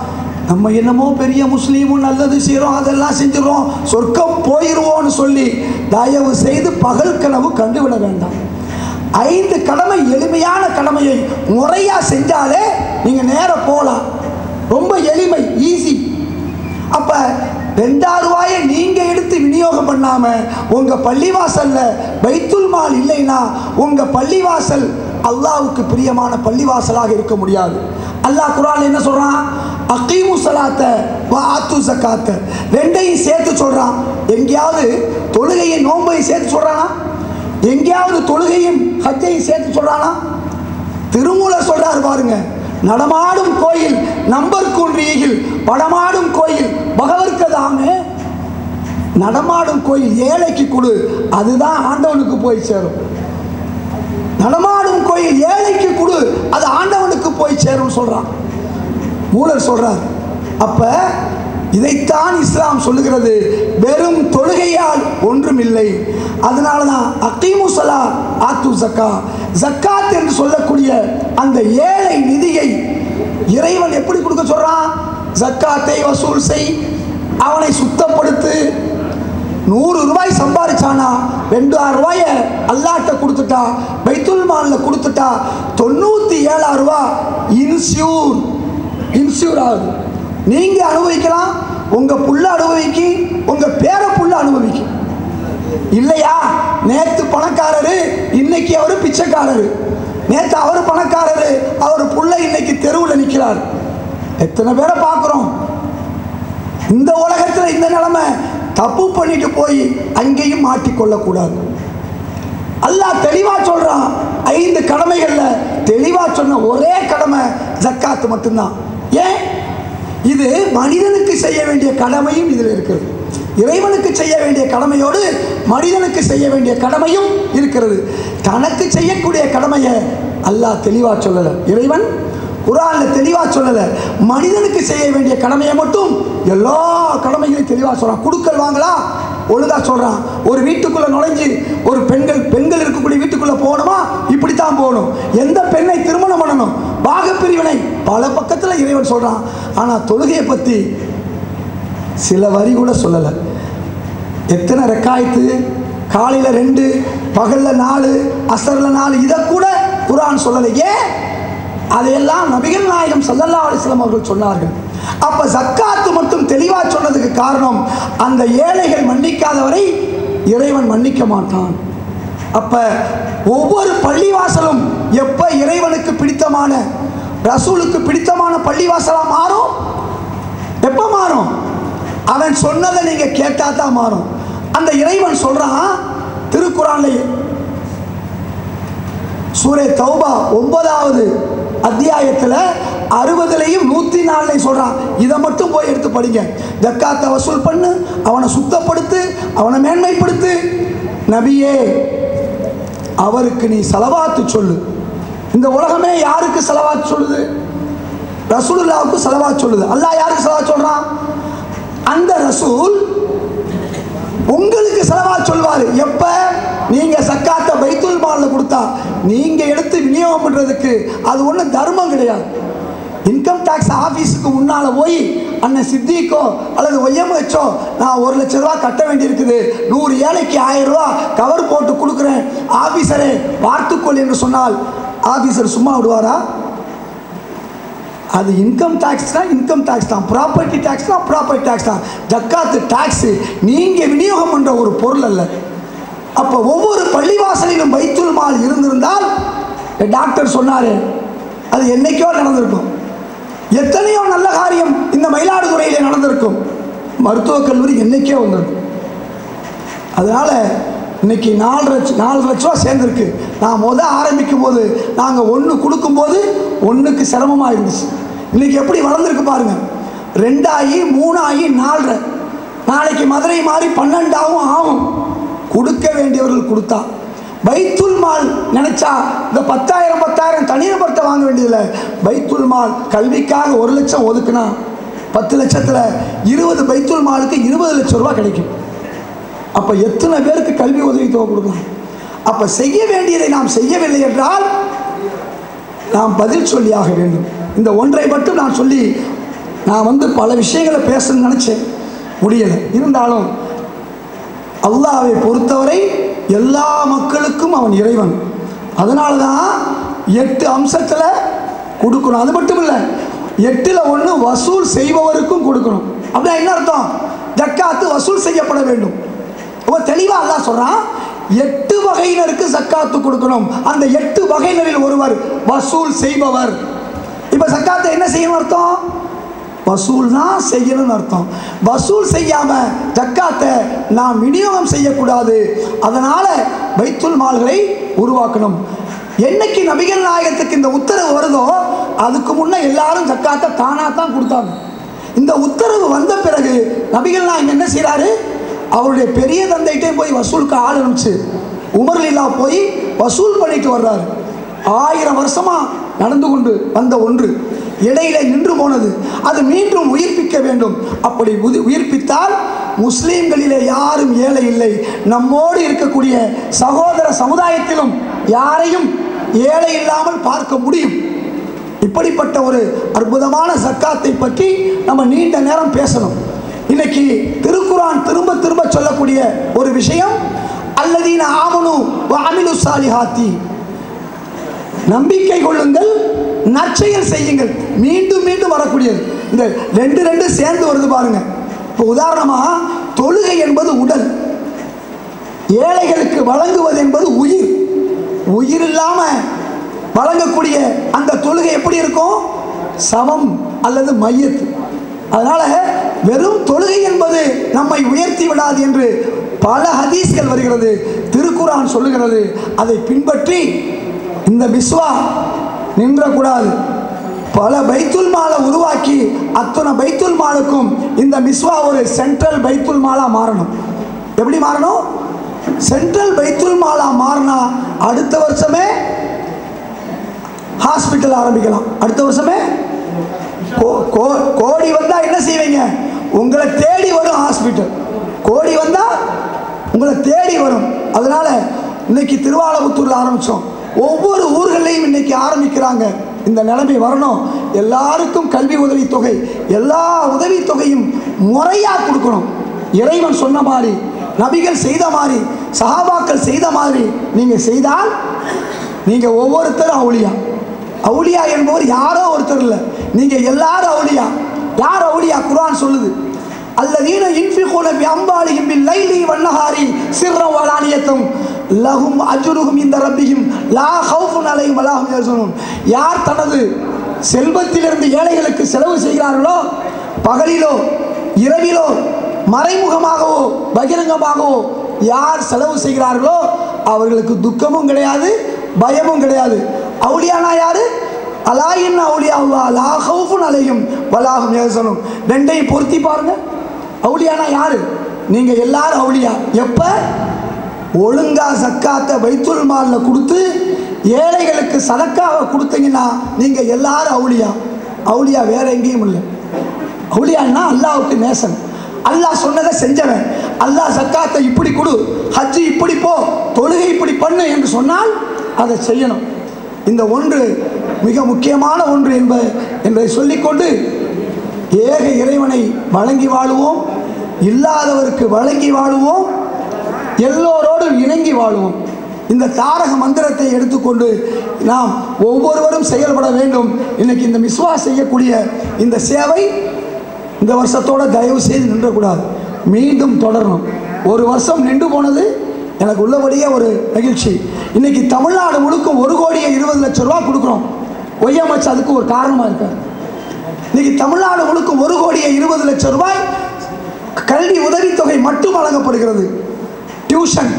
நம்ம என்னமோ பெரிய முஸ்லீமும் நல்லது செய்கிறோம், அதெல்லாம் செஞ்சிடறோம், சொர்க்கம் போயிடுவோன்னு சொல்லி தயவு செய்து பகல் கனவு கண்டுவிட வேண்டாம். 5 கடமை, எளிமையான கடமையை முறையாக செஞ்சாலே நீங்கள் நேராக போகலாம். ரொம்ப எளிமை, ஈஸி. அப்போ 2000 ரூபாயை நீங்கள் எடுத்து விநியோகம் பண்ணாமல் உங்கள் பள்ளிவாசலில் பைத்துல் மால் இல்லைன்னா உங்கள் பள்ளிவாசல் அல்லாஹ்வுக்கு பிரியமான பள்ளிவாசலாக இருக்க முடியாது. அல்லாஹ் குர்ஆன்ல என்ன சொல்கிறான்? அகீமு ஸலாத்த வ ஆத்து ஸகாத்த, ரெண்டையும் சேர்த்து சொல்கிறான். எங்கேயாவது தொழுகையை நோன்பையும் சேர்த்து சொல்கிறானா? எங்கேயாவது தொழுகையும் ஹஜ்ஜையும் சேர்த்து சொல்கிறானா? திருமூலர் சொல்கிறார் பாருங்க, நடமாடும் கோயில் நம்பர் குன்றியில் படமாடும் கோயில் பகவர்க்கதாமே. நடமாடும் கோயில் ஏழைக்கு கொடு, அதுதான் ஆண்டவனுக்கு போய் சேரும். நடமாடும் கோயில் ஏழைக்கு கொடு, அது ஆண்டவனுக்கு போய் சேரும் சொல்றான், மூலர் சொல்றார். அப்ப இதைத்தான் இஸ்லாம் சொல்லுகிறது, வெறும் தொழுகையால் ஒன்றும் இல்லை. அதனால தான் அகீமு ஸலா ஆத்து ஸக்கா, ஜக்காத் என்று சொல்லக்கூடிய அந்த ஏழை நிதியை இறைவன் எப்படி கொடுக்க சொல்றான்? ஜக்காத்தை வசூல் செய், அவனை சுத்தப்படுத்து. 100 ரூபாய் சம்பாதிச்சானா 2000 ரூபாயை அல்லாட்ட கொடுத்துட்டா, பைத்துல் மால்ல கொடுத்துட்டா 97,000 ரூபாய் இன்சூர் ஆகுது. நீங்க அனுபவிக்கலாம், உங்க புள்ள அனுபவிக்கு, உங்க பேர புள்ள அனுபவிக்கு. இல்லையா? நேத்து பணக்காரரு, இன்னைக்கு அவரு பிச்சைக்காரரு. நேத்து அவரு பணக்காரரு, அவர் புள்ள இன்னைக்கு தெருவில் நிற்கிறார். எத்தனை பேரை பார்க்குறோம் இந்த உலகத்தில். இந்த நிலைமை, தப்பு பண்ணிட்டு போய் அங்கேயும் மாட்டிக்கொள்ளக்கூடாது. அல்லாஹ் தெளிவா சொல்றான். 5 கடமைகள்ல தெளிவா சொன்ன ஒரே கடமை ஜக்காத்து மட்டும்தான். ஏன்? இது மனிதனுக்கு செய்ய வேண்டிய கடமையும் இதில் இருக்கிறது. இறைவனுக்கு செய்ய வேண்டிய கடமையோடு மனிதனுக்கு செய்ய வேண்டிய கடமையும் இருக்கிறது. தனக்கு செய்யக்கூடிய கடமையை அல்லாஹ் தெளிவா சொல்லலை, இறைவன் குர்ஆன்ல தெளிவா சொல்லலை. மனிதனுக்கு செய்ய வேண்டிய கடமையை மட்டும் எல்லா கடமைகளையும் தெளிவா சொல்றான். குடுக்கல் வாங்கலாம் ஒழுங்கா சொல்றான். ஒரு வீட்டுக்குள்ள நுழைஞ்சு ஒரு பெண்கள் இருக்கக்கூடிய வீட்டுக்குள்ள போகணுமா, இப்படித்தான் போகணும். எந்த பெண்ணை திருமணம் பண்ணணும், பாகப்பிரிவினை பல பக்கத்தில் இறைவன் சொல்றான். ஆனா தொழுகையை பத்தி சில வரி கூட சொல்லலை. எத்தனை ரக்காயத்து, காலையில் 2, பகலில் 4, அசரில் 4, இதை கூட குர்ஆன் சொல்லலை. ஏன்? அதையெல்லாம் நபிகள் நாயகம் ஸல்லல்லாஹு அலைஹி வஸல்லம் அவர்கள் சொன்னார்கள். அப்போ ஜக்காத்து மட்டும் தெளிவாக சொன்னதுக்கு காரணம், அந்த ஏழைகள் மன்னிக்காதவரை இறைவன் மன்னிக்க மாட்டான். அப்போ ஒவ்வொரு பள்ளிவாசலும் எப்போ இறைவனுக்கு பிடித்தமான, ரசூலுக்கு பிடித்தமான பள்ளிவாசலாக மாறும்? எப்போ மாறும்? அவன் சொன்னதை நீங்கள் கேட்டால் தான் மாறும். அந்த இறைவன் சொல்கிறான் திருக்குர்ஆன்ல, சூரே தௌபா 9வது அத்தியாயத்தில் 60லையும் 104லையும் சொல்கிறான். இதை மட்டும் போய் எடுத்து படிங்க. ஜக்காத்தை வசூல் பண்ணு, அவனை சுத்தப்படுத்து, அவனை மேன்மைப்படுத்து. நபியே, அவருக்கு நீ ஸலவாத்து சொல்லு. இந்த உலகமே யாருக்கு ஸலவாத் சொல்லுது? ரசூலுல்லாஹ்வுக்கு ஸலவாத் சொல்லுது. அல்லாஹ் யாருக்கு ஸலவாத் சொல்கிறான்? அந்த ரசூல் உங்களுக்கு ஸலவாத் சொல்வார். எப்ப? நீங்க சக்காத்தை பைத்துல் மால்ல கொடுத்தா, நீங்க எடுத்து விநியோகம் பண்றதுக்கு அது ஒன்றும் தர்மம் கிடையாது. இன்கம் டாக்ஸ் ஆஃபீஸுக்கு முன்னால் போய் அண்ணன் சித்திக்கோ அல்லது ஒய்எம்ஹெச்சோ நான் 1 லட்ச ரூபா கட்ட வேண்டியிருக்குது, 100 ஏழைக்கு 1000 ரூபா கவர் போட்டு கொடுக்குறேன், ஆஃபீஸரே பார்த்துக்கொள் என்று சொன்னால் ஆஃபீஸர் சும்மா விடுவாரா? அது இன்கம் டாக்ஸ்னா இன்கம் டாக்ஸ் தான், ப்ராப்பர்ட்டி டாக்ஸ்னா ப்ராப்பர்ட்டி டாக்ஸ் தான். ஜக்காத்து டாக்ஸு நீங்கள் விநியோகம் பண்ணுற ஒரு பொருள் அல்ல. அப்போ ஒவ்வொரு பள்ளிவாசலிலும் பைத்துல் மால் இருந்திருந்தால், டாக்டர் சொன்னார், அது என்னைக்கோ நடந்திருக்கும். எத்தனையோ நல்ல காரியம் இந்த மயிலாடுதுறையில் நடந்திருக்கும். மருத்துவக் கல்லூரி என்னைக்கே வந்திருக்கும். அதனால் இன்னைக்கு 4 லட்ச ரூபா சேர்ந்துருக்கு. நான் ஆரம்பிக்கும் போது நாங்கள் 1 கொடுக்கும்போது 1க்கு சிரமமாக இருந்துச்சு. இன்றைக்கி எப்படி வளர்ந்துருக்கு பாருங்கள். 2 ஆகி 3 ஆகி 4.5, நாளைக்கு மதுரை மாறி 12 ஆகும். கொடுக்க வேண்டியவர்கள் கொடுத்தா, பைத்துல் மால் நினைச்சா இந்த 10,000 தனிநபர்கிட்ட வாங்க வேண்டியதில்லை. பைத்துல் மால் கல்விக்காக 1 லட்சம் ஒதுக்குனா 10 லட்சத்தில் 20 பைத்துல் மாலுக்கு 20 லட்சம் ரூபா கிடைக்கும். அப்போ எத்தனை பேருக்கு கல்வி உதவித்தொகை கொடுக்கலாம்? அப்போ செய்ய வேண்டியதை நாம் செய்யவில்லை என்றால் நாம் பதில் சொல்லியாக வேண்டும். இந்த ஒன்றை மட்டும் நான் சொல்லி நான் பல விஷயங்களை பேசணும்னு நினச்சேன், முடியலை. இருந்தாலும் அல்லாஹ்வை பொறுத்தவரை எல்லா மக்களுக்கும் அவன் இறைவன். அதனால தான் 8 அம்சத்தில் கொடுக்கணும். அது மட்டும் இல்லை, 8ல் 1 வசூல் செய்பவருக்கும் கொடுக்கணும். அப்படின்னா என்ன அர்த்தம்? ஜக்காத்து வசூல் செய்யப்பட வேண்டும். ரொம்ப தெளிவாக அல்லாஹ் சொல்கிறான், 8 வகையினருக்கு ஜக்காத்து கொடுக்கணும். அந்த 8 வகையினரில் ஒருவர் வசூல் செய்பவர். இப்போ ஜக்காத்தை என்ன செய்யணும் அர்த்தம்? வசூல் தான் செய்யணும்னு அர்த்தம். வசூல் செய்யாமல் ஜக்காத்தை நாம் விநியோகம் செய்யக்கூடாது. அதனால் பைத்துல் மால்களை உருவாக்கணும். என்னைக்கு நபிகள் நாயகத்துக்கு இந்த உத்தரவு வருதோ அதுக்கு முன்னே எல்லாரும் ஜக்காத்தை தானாக தான் கொடுத்தாங்க. இந்த உத்தரவு வந்த பிறகு நபிகள் நாயகம் என்ன செய்கிறாரு? அவருடைய பெரிய தந்தைகிட்டே போய் வசூலுக்கு ஆள் அனுப்பிச்சு உமர்லீலா போய் வசூல் பண்ணிட்டு வர்றாரு. 1000 வருஷமாக நடந்து கொண்டு வந்த ஒன்று இடையில நின்று போனது, அது மீண்டும் உயிர்ப்பிக்க வேண்டும். அப்படி உயிர்ப்பித்தால் முஸ்லீம்களிலே யாரும் ஏழை இல்லை. நம்மோடு இருக்கக்கூடிய சகோதர சமுதாயத்திலும் யாரையும் ஏழை இல்லாமல் பார்க்க முடியும். இப்படிப்பட்ட ஒரு அற்புதமான ஜக்காத்தை பற்றி நம்ம நீண்ட நேரம் பேசணும். இன்னைக்கு திருக்குர்ஆன் திரும்ப திரும்ப சொல்லக்கூடிய ஒரு விஷயம், அல்லதீன ஆமனு வ அமிலு ஸாலிஹாத்தி, நம்பிக்கை கொள்ளுங்கள், நற்செயல் செய்யுங்கள். மீண்டும் மீண்டும் வரக்கூடியது. இந்த 2 சேர்ந்து வருது பாருங்க. இப்போ உதாரணமாக தொழுகை என்பது உடல், ஏழைகளுக்கு வழங்குவது என்பது உயிர். உயிர் இல்லாமல் வழங்கக்கூடிய அந்த தொழுகை எப்படி இருக்கும்? சவம் அல்லது மையத்து. அதனால் வெறும் தொழுகை என்பது நம்மை உயர்த்தி விடாது என்று பல ஹதீஸ்கள் வருகிறது, திருக்குர்ஆன் சொல்லுகிறது. அதை பின்பற்றி இந்த பிஸ்வா நின்றக்கூடாது. பல பைத்துல் மாலை உருவாக்கி அத்தனை பைத்துல் மாலுக்கும் இந்த மிஸ்வா ஒரு சென்ட்ரல் பைத்துல் மாலா மாறணும். எப்படி மாறணும்? சென்ட்ரல் பைத்துல் மாலா மாறினா அடுத்த வருஷமே ஹாஸ்பிட்டல் ஆரம்பிக்கலாம். அடுத்த வருஷமே கோடி வந்தால் என்ன செய்வீங்க? உங்களை தேடி வரும் ஹாஸ்பிட்டல். கோடி வந்தால் உங்களை தேடி வரும். அதனால் இன்னைக்கு திருவாலபுத்தூரில் ஆரம்பித்தோம், ஒவ்வொரு ஊர்களையும் இன்னைக்கு ஆரம்பிக்கிறாங்க. இந்த நிலைமை வரணும். எல்லாருக்கும் கல்வி உதவித்தொகை, எல்லா உதவித்தொகையும் முறையாக கொடுக்கணும். இறைவன் சொன்ன மாதிரி, நபிகள் செய்த மாதிரி, சஹாபாக்கள் செய்த மாதிரி நீங்கள் செய்தால் நீங்கள் ஒவ்வொருத்தரும் அவுலியா. அவுலியா என்பவர் யாரோ ஒருத்தர் இல்லை, நீங்கள் எல்லாரும் அவுலியா. யார் அவுலியா? குர்ஆன் சொல்லுது, அல்லதீன யுன்ஃபிகூன பி அம்வாலிஹிம் பில் லைலி வன் நஹாரி சிர்ரன் வ அலானியத்தும் லஹும் அஜ்ருஹும் இன்த ரப்பிஹிம் லா ஹவுஃபுன் அலைஹிம் வ லா ஹும் யஹ்சனூன். யார் தனது செல்வத்திலிருந்து ஏழைகளுக்கு செலவு செய்கிறார்களோ, பகலிலோ இரவிலோ மறைமுகமாகவோ பகிரங்கமாகவோ யார் செலவு செய்கிறார்களோ அவர்களுக்கு துக்கமும் கிடையாது, பயமும் கிடையாது. அவுலியானா யாரு? அலாயின் அவுலியா லா ஹவுஃபுன் அலைஹிம் வ லா ஹும் யஹ்சனூன். ரெண்டையும் பொருத்தி பாருங்க. அவுலியானா யாரு? நீங்க எல்லாரும் அவுலியா. எப்ப? ஒழுங்கா ஜக்காத்தை பைத்துல் மால்ல கொடுத்து ஏழைகளுக்கு சதக்காவை கொடுத்தீங்கன்னா நீங்க எல்லாரும் அவுலியா. அவுலியா வேற எங்கேயும் இல்லை. அவுலியான்னா அல்லாஹ்வுக்கு நேசன், அல்லாஹ் சொன்னதை செஞ்சவன். அல்லாஹ் ஜக்காத்தை இப்படி கொடு, ஹஜ்ஜி இப்படி போ, தொழுகை இப்படி பண்ணு என்று சொன்னால் அதை செய்யணும். இந்த ஒன்று மிக முக்கியமான ஒன்று என்பதை சொல்லிக்கொண்டு, ஏக இறைவனை வழங்கி வாழுவோம், இல்லாதவருக்கு வழங்கி வாழுவோம், எல்லோரோடும் இணங்கி வாழுவோம். இந்த தாரக மந்திரத்தை எடுத்துக்கொண்டு நாம் ஒவ்வொருவரும் செயல்பட வேண்டும். இன்னைக்கு இந்த மிஸ்வா செய்யக்கூடிய இந்த சேவை இந்த வருஷத்தோட தயவு செய்து நின்றக்கூடாது, மீண்டும் தொடரணும். ஒரு வருஷம் நின்று போனது எனக்கு உள்ளபடியே ஒரு மகிழ்ச்சி. இன்னைக்கு தமிழ்நாடு முழுக்க 1,20,00,000 ரூபா கொடுக்குறோம். ஒய்எம்எச் அதுக்கு ஒரு காரணமாக இருக்கார். இன்னைக்கு தமிழ்நாடு முழுக்க 1,20,00,000 ரூபாய் கல்வி உதவித்தொகை மட்டும் வழங்கப்படுகிறது. டியூஷன்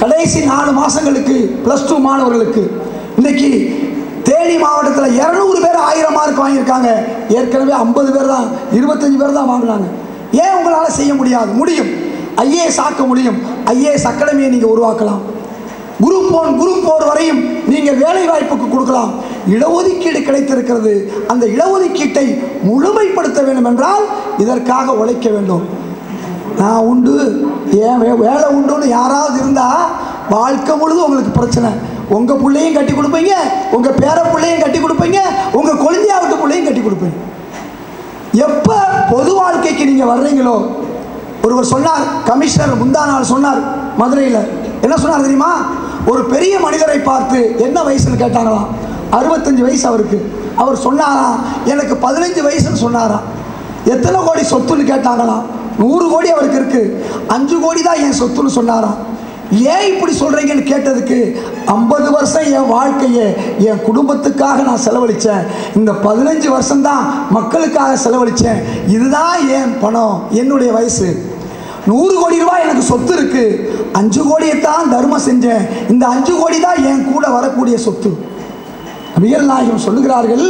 கடைசி 4 மாதங்களுக்கு +2 மாணவர்களுக்கு இன்னைக்கு தேனி மாவட்டத்தில் 200 பேர் 1000 மார்க் வாங்கியிருக்காங்க. ஏற்கனவே 50 பேர் தான் 25 பேர் தான் வாங்கினாங்க. ஏன் உங்களால் செய்ய முடியாது? முடியும். ஐஏஎஸ் ஆக்க முடியும். ஐஏஎஸ் அகாடமியை நீங்கள் உருவாக்கலாம். குரூப் 1 குரூப் 4 வரையும் நீங்கள் வேலை வாய்ப்புக்கு கொடுக்கலாம். இடஒதுக்கீடு கிடைத்திருக்கிறது. அந்த இடஒதுக்கீட்டை முழுமைப்படுத்த வேண்டும் என்றால் இதற்காக உழைக்க வேண்டும். நான் உண்டு ஏன் வேலை உண்டுன்னு யாராவது இருந்தால் வாழ்க்கை முழுதும் உங்களுக்கு பிரச்சனை. உங்கள் பிள்ளையும் கட்டி கொடுப்பீங்க, உங்கள் பேர பிள்ளையும் கட்டி கொடுப்பீங்க, உங்கள் கொழுந்தியாவிட்டு பிள்ளையும் கட்டி கொடுப்பீங்க. எப்போ பொது வாழ்க்கைக்கு நீங்கள் வர்றீங்களோ, ஒருவர் சொன்னார், கமிஷனர் முந்தா நாள் சொன்னார் மதுரையில். என்ன சொன்னார் தெரியுமா? ஒரு பெரிய மனிதரை பார்த்து என்ன வயசுன்னு கேட்டாங்களாம். 65 வயசு அவருக்கு. அவர் சொன்னாராம், எனக்கு 15 வயசுன்னு சொன்னாராம். எத்தனை கோடி சொத்துன்னு கேட்டாங்களாம். 100 கோடி அவருக்கு இருக்கு, 5 கோடி தான் என் சொத்துன்னு சொன்னாராம். ஏன் இப்படி சொல்கிறீங்கன்னு கேட்டதுக்கு, 50 வருஷம் என் வாழ்க்கையை என் குடும்பத்துக்காக நான் செலவழித்தேன், இந்த 15 வருஷம்தான் மக்களுக்காக செலவழித்தேன், இதுதான் என் பணம், என்னுடைய வயசு. 100 கோடி ரூபாய் எனக்கு சொத்து இருக்கு, 5 கோடியைத்தான் தர்மம் செஞ்சேன், இந்த 5 கோடி தான் என் கூட வரக்கூடிய சொத்து. நபிகள் நாயகம் சொல்லுகிறார்கள்,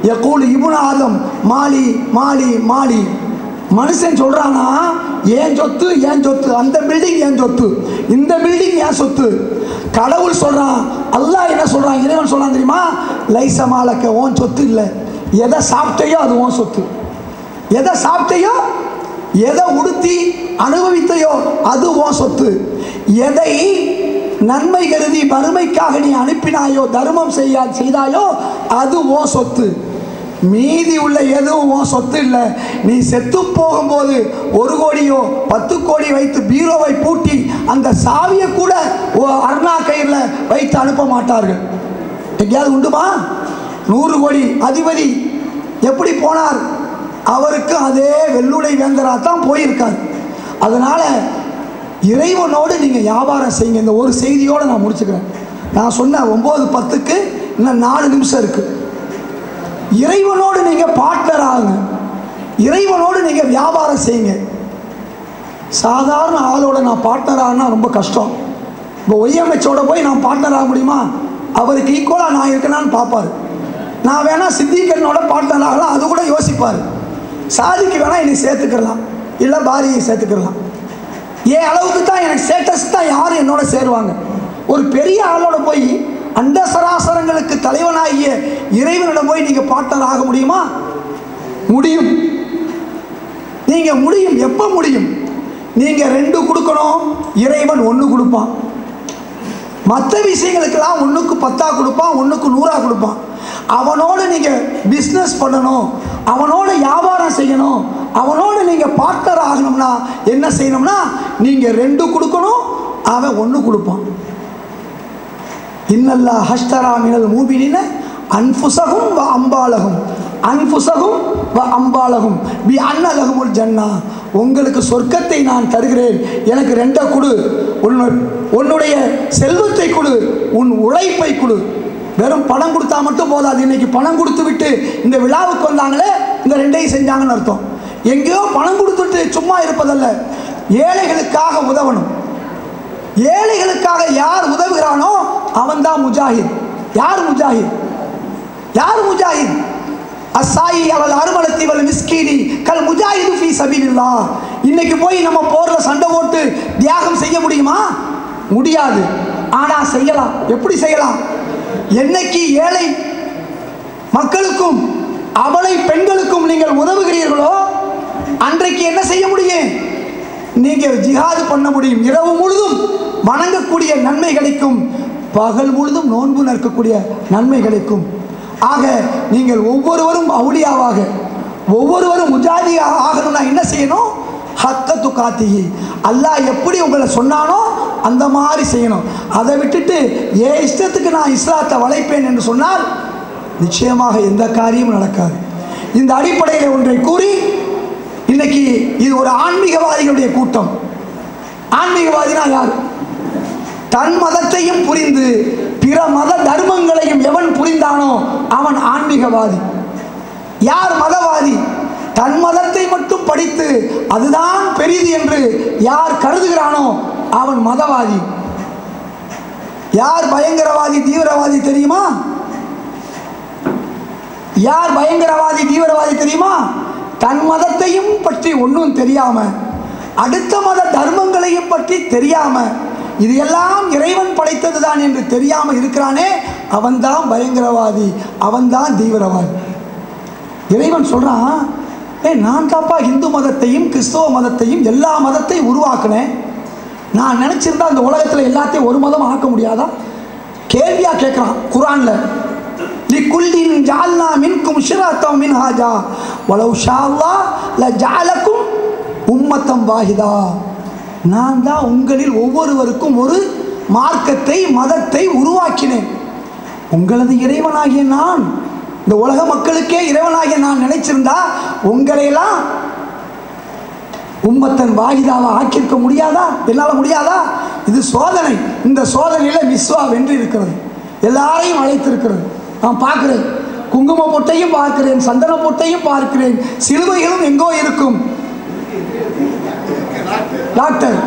யகூல் இப்னு ஆதம் மாலி மாலி மாலி. மனுஷன் சொல்றானா ஏன் சொத்து ஏன் சொத்து, அந்த பில்டிங் ஏன் சொத்து, இந்த பில்டிங் ஏன் சொத்து. கடவுள் சொல்றான், அல்லாஹ் என்ன சொல்றான், இறைவன் சொல்றான் தெரியுமா? லைஸ மாலக்க, ஓன் சொத்து இல்லை. எதை சாப்பிட்டையோ அது ஓன் சொத்து. எதை சாப்பிட்டையோ, எதை உடுத்தி அனுபவித்தையோ அது ஓன் சொத்து. எதை நன்மை கருதி வறுமைக்காக நீ அனுப்பினாயோ, தர்மம் செய்தாயோ அது ஓன் சொத்து. மீதி உள்ள எதுவும் உன் சொத்து இல்லை. நீ செத்து போகும்போது 1 கோடியோ 10 கோடி வைத்து பீரோவை பூட்டி அந்த சாவியை கூட அருணா கயிறில் வைத்து அனுப்ப மாட்டார்கள். எங்கேயாவது உண்டுமா? 100 கோடி அதிபதி எப்படி போனார்? அவருக்கு அதே வெள்ளுடை வேந்தராக தான் போயிருக்கார். அதனால் இறைவனோடு நீங்கள் வியாபாரம் செய்யுங்க. இந்த ஒரு செய்தியோடு நான் முடிச்சுக்கிறேன். நான் சொன்ன 9:10க்கு இன்னும் 4 நிமிஷம் இருக்குது. இறைவனோடு நீங்கள் பார்ட்னர் ஆகுங்க. இறைவனோடு நீங்கள் வியாபாரம் செய்யுங்க. சாதாரண ஆளோட நான் பார்ட்னர் ஆகுனா ரொம்ப கஷ்டம். இப்போ ஒய்எம்ஹெச்சோட போய் நான் பார்ட்னர் ஆக முடியுமா? அவருக்கு ஈக்குவலாக நான் இருக்கேனான்னு பார்ப்பார். நான் வேணால் சித்திகரனோட பார்ட்னர் ஆகலாம், அது கூட யோசிப்பார். சாதிக்கு வேணால் என்னை சேர்த்துக்கலாம், இல்லை பாரியை சேர்த்துக்கலாம். ஏன் அளவுக்கு தான் எனக்கு ஸ்டேட்டஸ் தான் யாரும் என்னோட சேருவாங்க. ஒரு பெரிய ஆளோட போய் அந்த சராசரங்களுக்கு தலைவனாகிய இறைவனிடம் போய் நீங்கள் பார்ட்னர் ஆக முடியுமா? முடியும். நீங்கள் முடியும். எப்போ முடியும்? நீங்கள் 2 கொடுக்கணும், இறைவன் 1 கொடுப்பான். மற்ற விஷயங்களுக்கெல்லாம் 1க்கு 10 கொடுப்பான், 1க்கு 100 கொடுப்பான். அவனோடு நீங்கள் பிஸ்னஸ் பண்ணணும், அவனோட வியாபாரம் செய்யணும், அவனோடு நீங்கள் பார்ட்னர் ஆகணும்னா என்ன செய்யணும்னா, நீங்கள் 2 கொடுக்கணும், அவன் 1 கொடுப்பான். இன்னல்லாஹ் ஹஷ்தரா மினல் மூமினீன அன்ஃபுஸஹும் வ அம்வாலஹும் அன்ஃபுஸஹும் வ அம்வாலஹும் பி அன்ன லஹுமுல் ஜன்னா. உங்களுக்கு சொர்க்கத்தை நான் தருகிறேன், எனக்கு 2 கொடு. உன்னுடைய செல்வத்தை கொடு, உன் உழைப்பை கொடு. வெறும் பணம் கொடுத்தா மட்டும் போதாது. இன்னைக்கு பணம் கொடுத்து விட்டு இந்த விழாவுக்கு வந்தாங்களே, இந்த 2ஐயும் செஞ்சாங்கன்னு அர்த்தம். எங்கேயோ பணம் கொடுத்துட்டு சும்மா இருப்பதல்ல, ஏழைகளுக்காக உதவணும். ஏழைகளுக்காக யார் உதவுகிறானோ அவன் தான் முஜாஹித். யார் முஜாஹித்? யார் முஜாஹித்? அஸ்ஸாயி அவள் அருமலத்தி வல் மிஸ்கீனி கல் முஜாஹிது ஃபீ சபீலில்லாஹ். இன்னைக்கு போய் நம்ம போர்ல சண்டை போட்டு தியாகம் செய்ய முடியுமா? முடியாது. ஆனால் செய்யலாம். எப்படி செய்யலாம்? என்னைக்கு ஏழை மக்களுக்கும் அவளை பெண்களுக்கும் நீங்கள் உதவுகிறீர்களோ அன்றைக்கு என்ன செய்ய முடியும்? நீங்கள் ஜிஹாது பண்ண முடியும். இரவு முழுதும் வணங்கக்கூடிய நன்மை கிடைக்கும், பகல் முழுதும் நோன்பு நிற்கக்கூடிய நன்மை கிடைக்கும். ஆக நீங்கள் ஒவ்வொருவரும் அவுலியாவாக, ஒவ்வொருவரும் முஜாஹிதாக ஆகணும்னா என்ன செய்யணும்? ஹக்கத்து காத்திஹி, அல்லாஹ் எப்படி உங்களை சொன்னானோ அந்த மாதிரி செய்யணும். அதை விட்டுட்டு ஏன் இஷ்டத்துக்கு நான் இஸ்லாத்தை வளைப்பேன் என்று சொன்னால் நிச்சயமாக எந்த காரியமும் நடக்காது. இந்த அடிப்படையில் ஒன்றை கூறி, இன்னைக்கு இது ஒரு ஆன்மீகவாதிகளுடைய கூட்டம். ஆன்மீகவாதினா யார்? தன் மதத்தையும் புரிந்து பிற மத தர்மங்களையும் எவன் புரிந்தானோ அவன் ஆன்மீகவாதி. யார் மதவாதி? தன் மதத்தை மட்டும் படித்து அதுதான் பெரிது என்று யார் கருதுகிறானோ அவன் மதவாதி. யார் பயங்கரவாதி தீவிரவாதி தெரியுமா? யார் பயங்கரவாதி தீவிரவாதி தெரியுமா? தன் மதத்தையும் பற்றி ஒன்றும் தெரியாம, அடுத்த மத தர்மங்களையும் பற்றி தெரியாம, இது எல்லாம் இறைவன் படைத்தது தான் என்று தெரியாம இருக்கிறானே, அவன்தான் பயங்கரவாதி, அவன்தான் தீவிரவாதி. இறைவன் சொல்றான், நான் தாப்பா இந்து மதத்தையும் கிறிஸ்தவ மதத்தையும் எல்லா மதத்தையும் உருவாக்குனேன். நான் நினைச்சிருந்தா இந்த உலகத்தில் எல்லாத்தையும் ஒரு மதம் ஆக்க முடியாதா? கேள்வியா கேட்கிறான் குர்ஆன்ல. லிகுல்லின் ஜஅல்னா மின்கும் ஷிரஅத்தம் மின்ஹாஜா வலவ் ஷாஅல்லாஹ் லஜஅலக்கும் உம்மத்தம் வாஹிதா. நான் தான் உங்களில் ஒவ்வொருவருக்கும் ஒரு மார்க்கத்தை மதத்தை உருவாக்கினேன். உங்களது இறைவனாகிய நான், இந்த உலக மக்களுக்கே இறைவனாகிய நான் நினைச்சிருந்தா உங்களையெல்லாம் உம்மத்தன் வாஹிதாவை ஆக்கியிருக்க முடியாதா? என்னால் முடியாதா? இது சோதனை. இந்த சோதனையில் மிஸ்வா வென்று இருக்கிறது, எல்லாரையும் அழைத்திருக்கிறது. நான் பார்க்கிறேன், குங்கும பொட்டையும் பார்க்கிறேன், சந்தன பொட்டையும் பார்க்கிறேன், சிலுவைகளும் எங்கோ இருக்கும். டாக்டர்,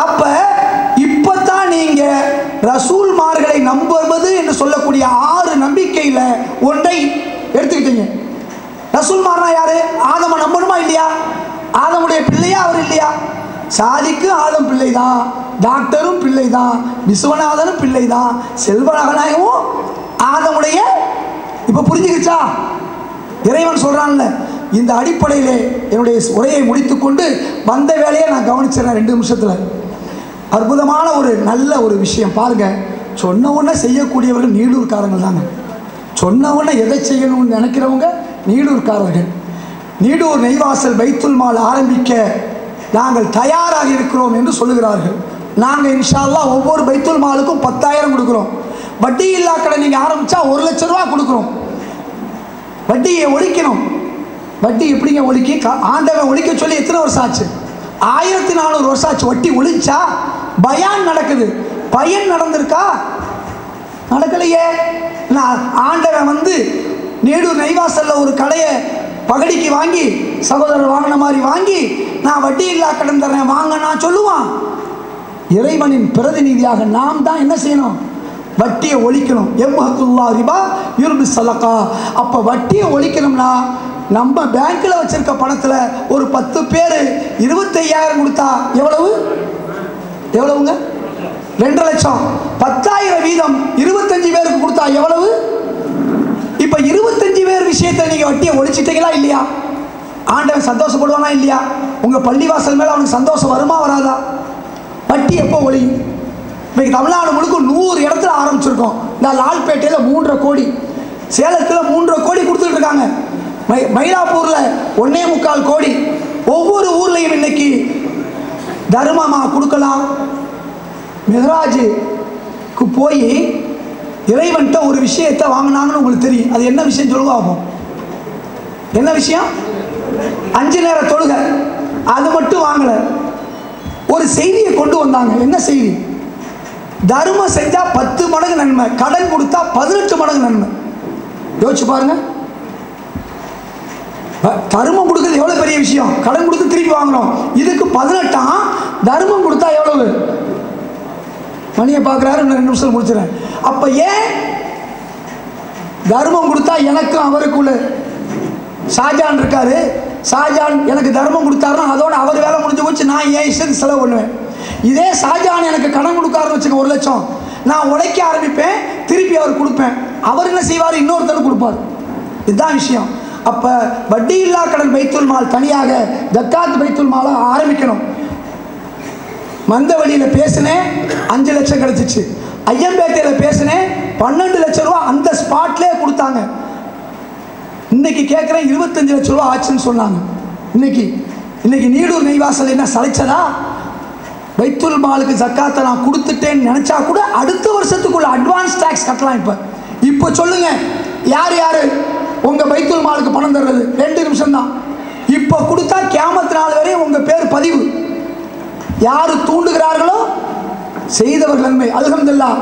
அப்ப இப்பதான் நீங்க ரசூல்மார்களை நம்புவது என்று சொல்லக்கூடிய 6 நம்பிக்கையில ஒன்றை எடுத்துக்கிட்டீங்க. ரசூல்மார்னா யாரு? ஆதம நம்பணுமா இல்லையா? ஆதமுடைய பிள்ளையா அவர் இல்லையா? சாதிக்கு ஆதம் பிள்ளை தான், டாக்டரும் பிள்ளை தான், விஸ்வநாதனும் பிள்ளை தான், செல்வநாயகமும் ஆதமுடைய. இப்ப புரிஞ்சுக்கிச்சா? இறைவன் சொல்றான்ல, இந்த அடிப்படையிலே என்னுடைய உரையை முடித்துக்கொண்டு வந்த வேலையை நான் கவனிச்சிடறேன் 2 நிமிஷத்துல. அற்புதமான ஒரு நல்ல ஒரு விஷயம் பாருங்க. சொன்ன உடனே செய்யக்கூடியவர்கள் நீடூர்காரங்கள் தாங்க. சொன்ன உடனே எதை செய்யணும்னு நினைக்கிறவங்க நீடூர்காரர்கள். நீடூர் நெய்வாசல் பைத்துல் மால் ஆரம்பிக்க நாங்கள் தயாராக இருக்கிறோம் என்று சொல்லுகிறார்கள். நாங்கள் இன்ஷா அல்லாஹ் ஒவ்வொரு பைத்துல் மாலுக்கும் 10,000 கொடுக்குறோம். வட்டி இல்லா கடை நீங்கள் ஆரம்பித்தா 1 லட்சம் ரூபா கொடுக்குறோம். வட்டியை ஒழிக்கணும். வட்டி எப்படிங்க ஒழிக்கி? ஆண்டவன் ஒழிக்க சொல்லி எத்தனை வருஷம் ஆச்சு? 1400 வருஷம் ஆச்சு. வட்டி ஒழிச்சா பயான் நடக்குது, பயன் நடந்திருக்கா? நடக்கலையே. நான் ஆண்டவன் வந்து நீடூர் நெய்வாசல்ல ஒரு கடையை பகடிக்கு வாங்கி, சகோதரர் வாங்கின மாதிரி வாங்கி, நான் வட்டி இல்லா கடன் தரேன் வாங்க நான் சொல்லுவான். இறைவனின் பிரதிநிதியாக நாம் தான் என்ன செய்யணும்? வட்டியை ஒழிக்கணும். எம்ஹக்குல்லா ரிபா யுர்பி ஸலகா. அப்போ வட்டியை ஒழிக்கணும்னா நம்ம பேங்க்கில் வச்சிருக்க பணத்தில் ஒரு 10 பேர் 25,000 கொடுத்தா எவ்வளவு? எவ்வளவுங்க? 2 லட்சம். 10,000 வீதம் 25 பேருக்கு கொடுத்தா எவ்வளவு? இப்போ 25 பேர் விஷயத்தில் நீங்கள் வட்டியை ஒழிச்சிட்டீங்களா இல்லையா? ஆண்டவன் சந்தோஷப்படுவானா இல்லையா? உங்கள் பள்ளிவாசல் மேலே அவனுக்கு சந்தோஷம் வருமா வராதா? வட்டி எப்போ ஒழியும்? இன்னைக்கு தமிழ்நாடு முழுக்க 100 இடத்துல ஆரம்பிச்சிருக்கோம். நான் லால்பேட்டையில் 3.5 கோடி, சேலத்தில் 3.5 கோடி கொடுத்துட்டு இருக்காங்க, மயிலாப்பூரில் 1.25 கோடி. ஒவ்வொரு ஊர்லையும் இன்னைக்கு தர்மமாக கொடுக்கலாம். மெஹராஜுக்கு போய் இறைவன்கிட்ட ஒரு விஷயத்தை வாங்கினாங்கன்னு உங்களுக்கு தெரியும். அது என்ன விஷயம் சொல்லுவாங்க? என்ன விஷயம்? 5 நேர தொழுகை. அது மட்டும் வாங்கல, ஒரு செய்தியை கொண்டு வந்தாங்க. என்ன செய்தி? தர்மம் செஞ்சா 10 மடங்கு நன்மை, கடன் கொடுத்தா 18 மடங்கு நன்மை. யோசிச்சு பாருங்க. தர்மம் கொடுக்குறது எவ்வளவு பெரிய விஷயம். கடன் கொடுத்து திருப்பி வாங்குறோம். இதுக்கு 18. தர்மம் கொடுத்தா எவ்வளவு? மணியை பார்க்குறாரு, 2 நிமிஷம் முடிச்சிடறேன். அப்ப ஏன் தர்மம் கொடுத்தா எனக்கும் அவருக்குள்ள ஷாஜான் இருக்காரு, ஷாஜான் எனக்கு தர்மம் கொடுத்தாருன்னா அதோட அவர் வேலை முடிஞ்சு போச்சு, நான் ஏன் இஷ்டத்துக்கு செலவு பண்ணுவேன். இதே ஷாஜான் எனக்கு கடன் கொடுக்காருன்னு வச்சுக்க 1 லட்சம், நான் உடைக்க ஆரம்பிப்பேன், திருப்பி அவர் கொடுப்பேன். அவர் என்ன செய்வார்? இன்னொருத்தர் கொடுப்பார். இதுதான் விஷயம். அப்போ வட்டி இல்லா கடன் பைத்துல் மால் தனியாக ஜக்காத் பைத்துல் மாலை ஆரம்பிக்கணும். மந்தவழியில் பேசினேன், 5 லட்சம் கிடைச்சிச்சு. ஐயம்பேட்டையில் பேசினேன், 12 லட்சம் ரூபா அந்த ஸ்பாட்லேயே கொடுத்தாங்க. இன்னைக்கு கேட்குறேன் 25 லட்சம் ரூபா ஆச்சுன்னு சொன்னாங்க. இன்னைக்கு நீடூர் நெய்வாசல் என்ன சளைச்சதா? பைத்துல் மாலுக்கு ஜக்காத்தை நான் கொடுத்துட்டேன்னு நினச்சா கூட அடுத்த வருஷத்துக்குள்ள அட்வான்ஸ் டேக்ஸ் கட்டலாம். இப்போ சொல்லுங்க, யார் யார் உங்கள் பைத்துல் மாலுக்கு பணம் தர்றது? 2 நிமிஷம் தான். இப்போ கொடுத்தா கியாமத் நாள் வரையும் உங்கள் பேர் பதிவு. யாரு தூண்டுகிறார்களோ செய்தவர் நன்மை. அல்ஹம்துலில்லாஹ்.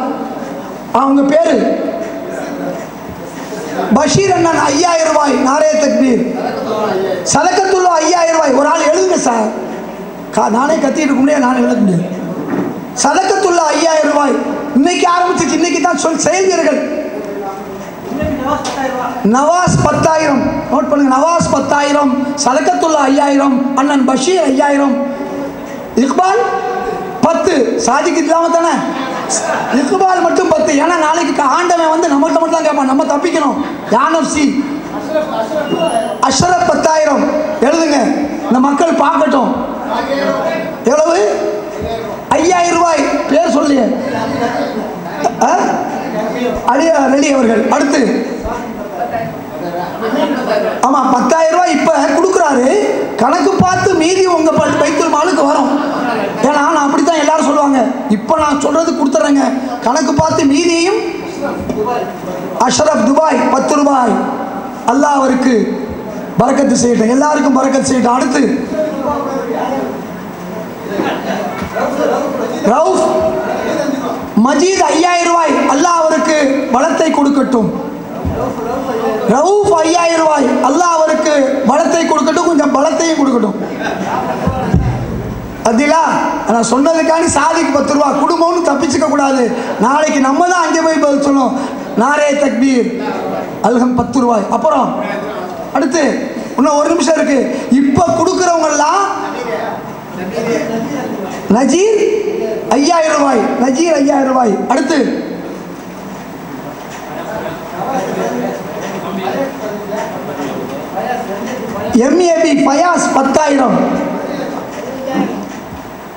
அவங்க பேரு பஷீர் அண்ணன் 5000 ரூபாய். நாரே தக்பீர். சதகத்துல்லா 5000 ரூபாய். ஒரு ஆள் எழுதுங்க சார், நானே கத்திட்டு இருக்க முடியாது, நானே எழுத முடியாது. சதக்கத்துள்ள 5000 ரூபாய் இன்னைக்கு ஆரம்பிச்சிச்சு. இன்னைக்கு தான் செயல்வீர்கள். நவாஸ் 10,000 நோட் பண்ணுங்க. நவாஸ் 10,000, சதக்கத்துள்ள 5000, அண்ணன் பஷீர் 5000, இக்பால் 10. சாதிக்கு இல்லாம தானே இக்பால் மட்டும் 10. ஏன்னா நாளைக்கு ஆண்டவன் வந்து நம்மகிட்ட மட்டும் தான் கேட்பான், நம்ம தப்பிக்கணும். யானப்சி அஷ்ரப் 10,000 எழுதுங்க, இந்த மக்கள் பார்க்கட்டும். எவ்வளவு? 5000 ரூபாய். பேர் சொல்லி ரெடி அவர்கள். அடுத்து ஆமா 10,000 ரூபாய் இப்ப கொடுக்குறாரு. கணக்கு பார்த்து மீதி உங்க பைத்துல் மாலுக்கு வரும். ஏன்னா நான் அப்படித்தான் எல்லாரும் சொல்லுவாங்க. இப்ப நான் சொல்றது கொடுத்துறேங்க, கணக்கு பார்த்து மீதியையும். அஷ்ரப் துபாய் 10 ரூபாய். அல்லாஹ் அவருக்கு பரக்கத்து செய்யட்டும், எல்லாருக்கும் பரக்கத்து செய்யட்டும். அடுத்து ரவுஃப் மஜீத் 5000 ரூபாய். அல்லாஹ் அவருக்கு பலத்தை கொடுக்கட்டும். ரவுஃப் 5000 ரூபாய். அல்லாஹ் அவருக்கு பலத்தை கொடுக்கட்டும், கொஞ்சம் பலத்தையும் கொடுக்கட்டும். அதிலா நான் சொன்னதுக்காண்டி சாதிக்கு 10 ரூபா குடும்பம்னு தப்பிச்சுக்க கூடாது. நாளைக்கு நம்ம தான் அங்கே போய் பதில் சொல்லணும். நாரே தக்பீர் அல்ஹம் 10 ரூபாய். அப்புறம் அடுத்து இன்னும் 1 நிமிஷம் இருக்கு. இப்ப கொடுக்கிறவங்கெல்லாம் நஜீர் 5000 ரூபாய். நஜீர் 5000 ரூபாய். அடுத்து எம்ஏபி ஃபயாஸ் 10,000.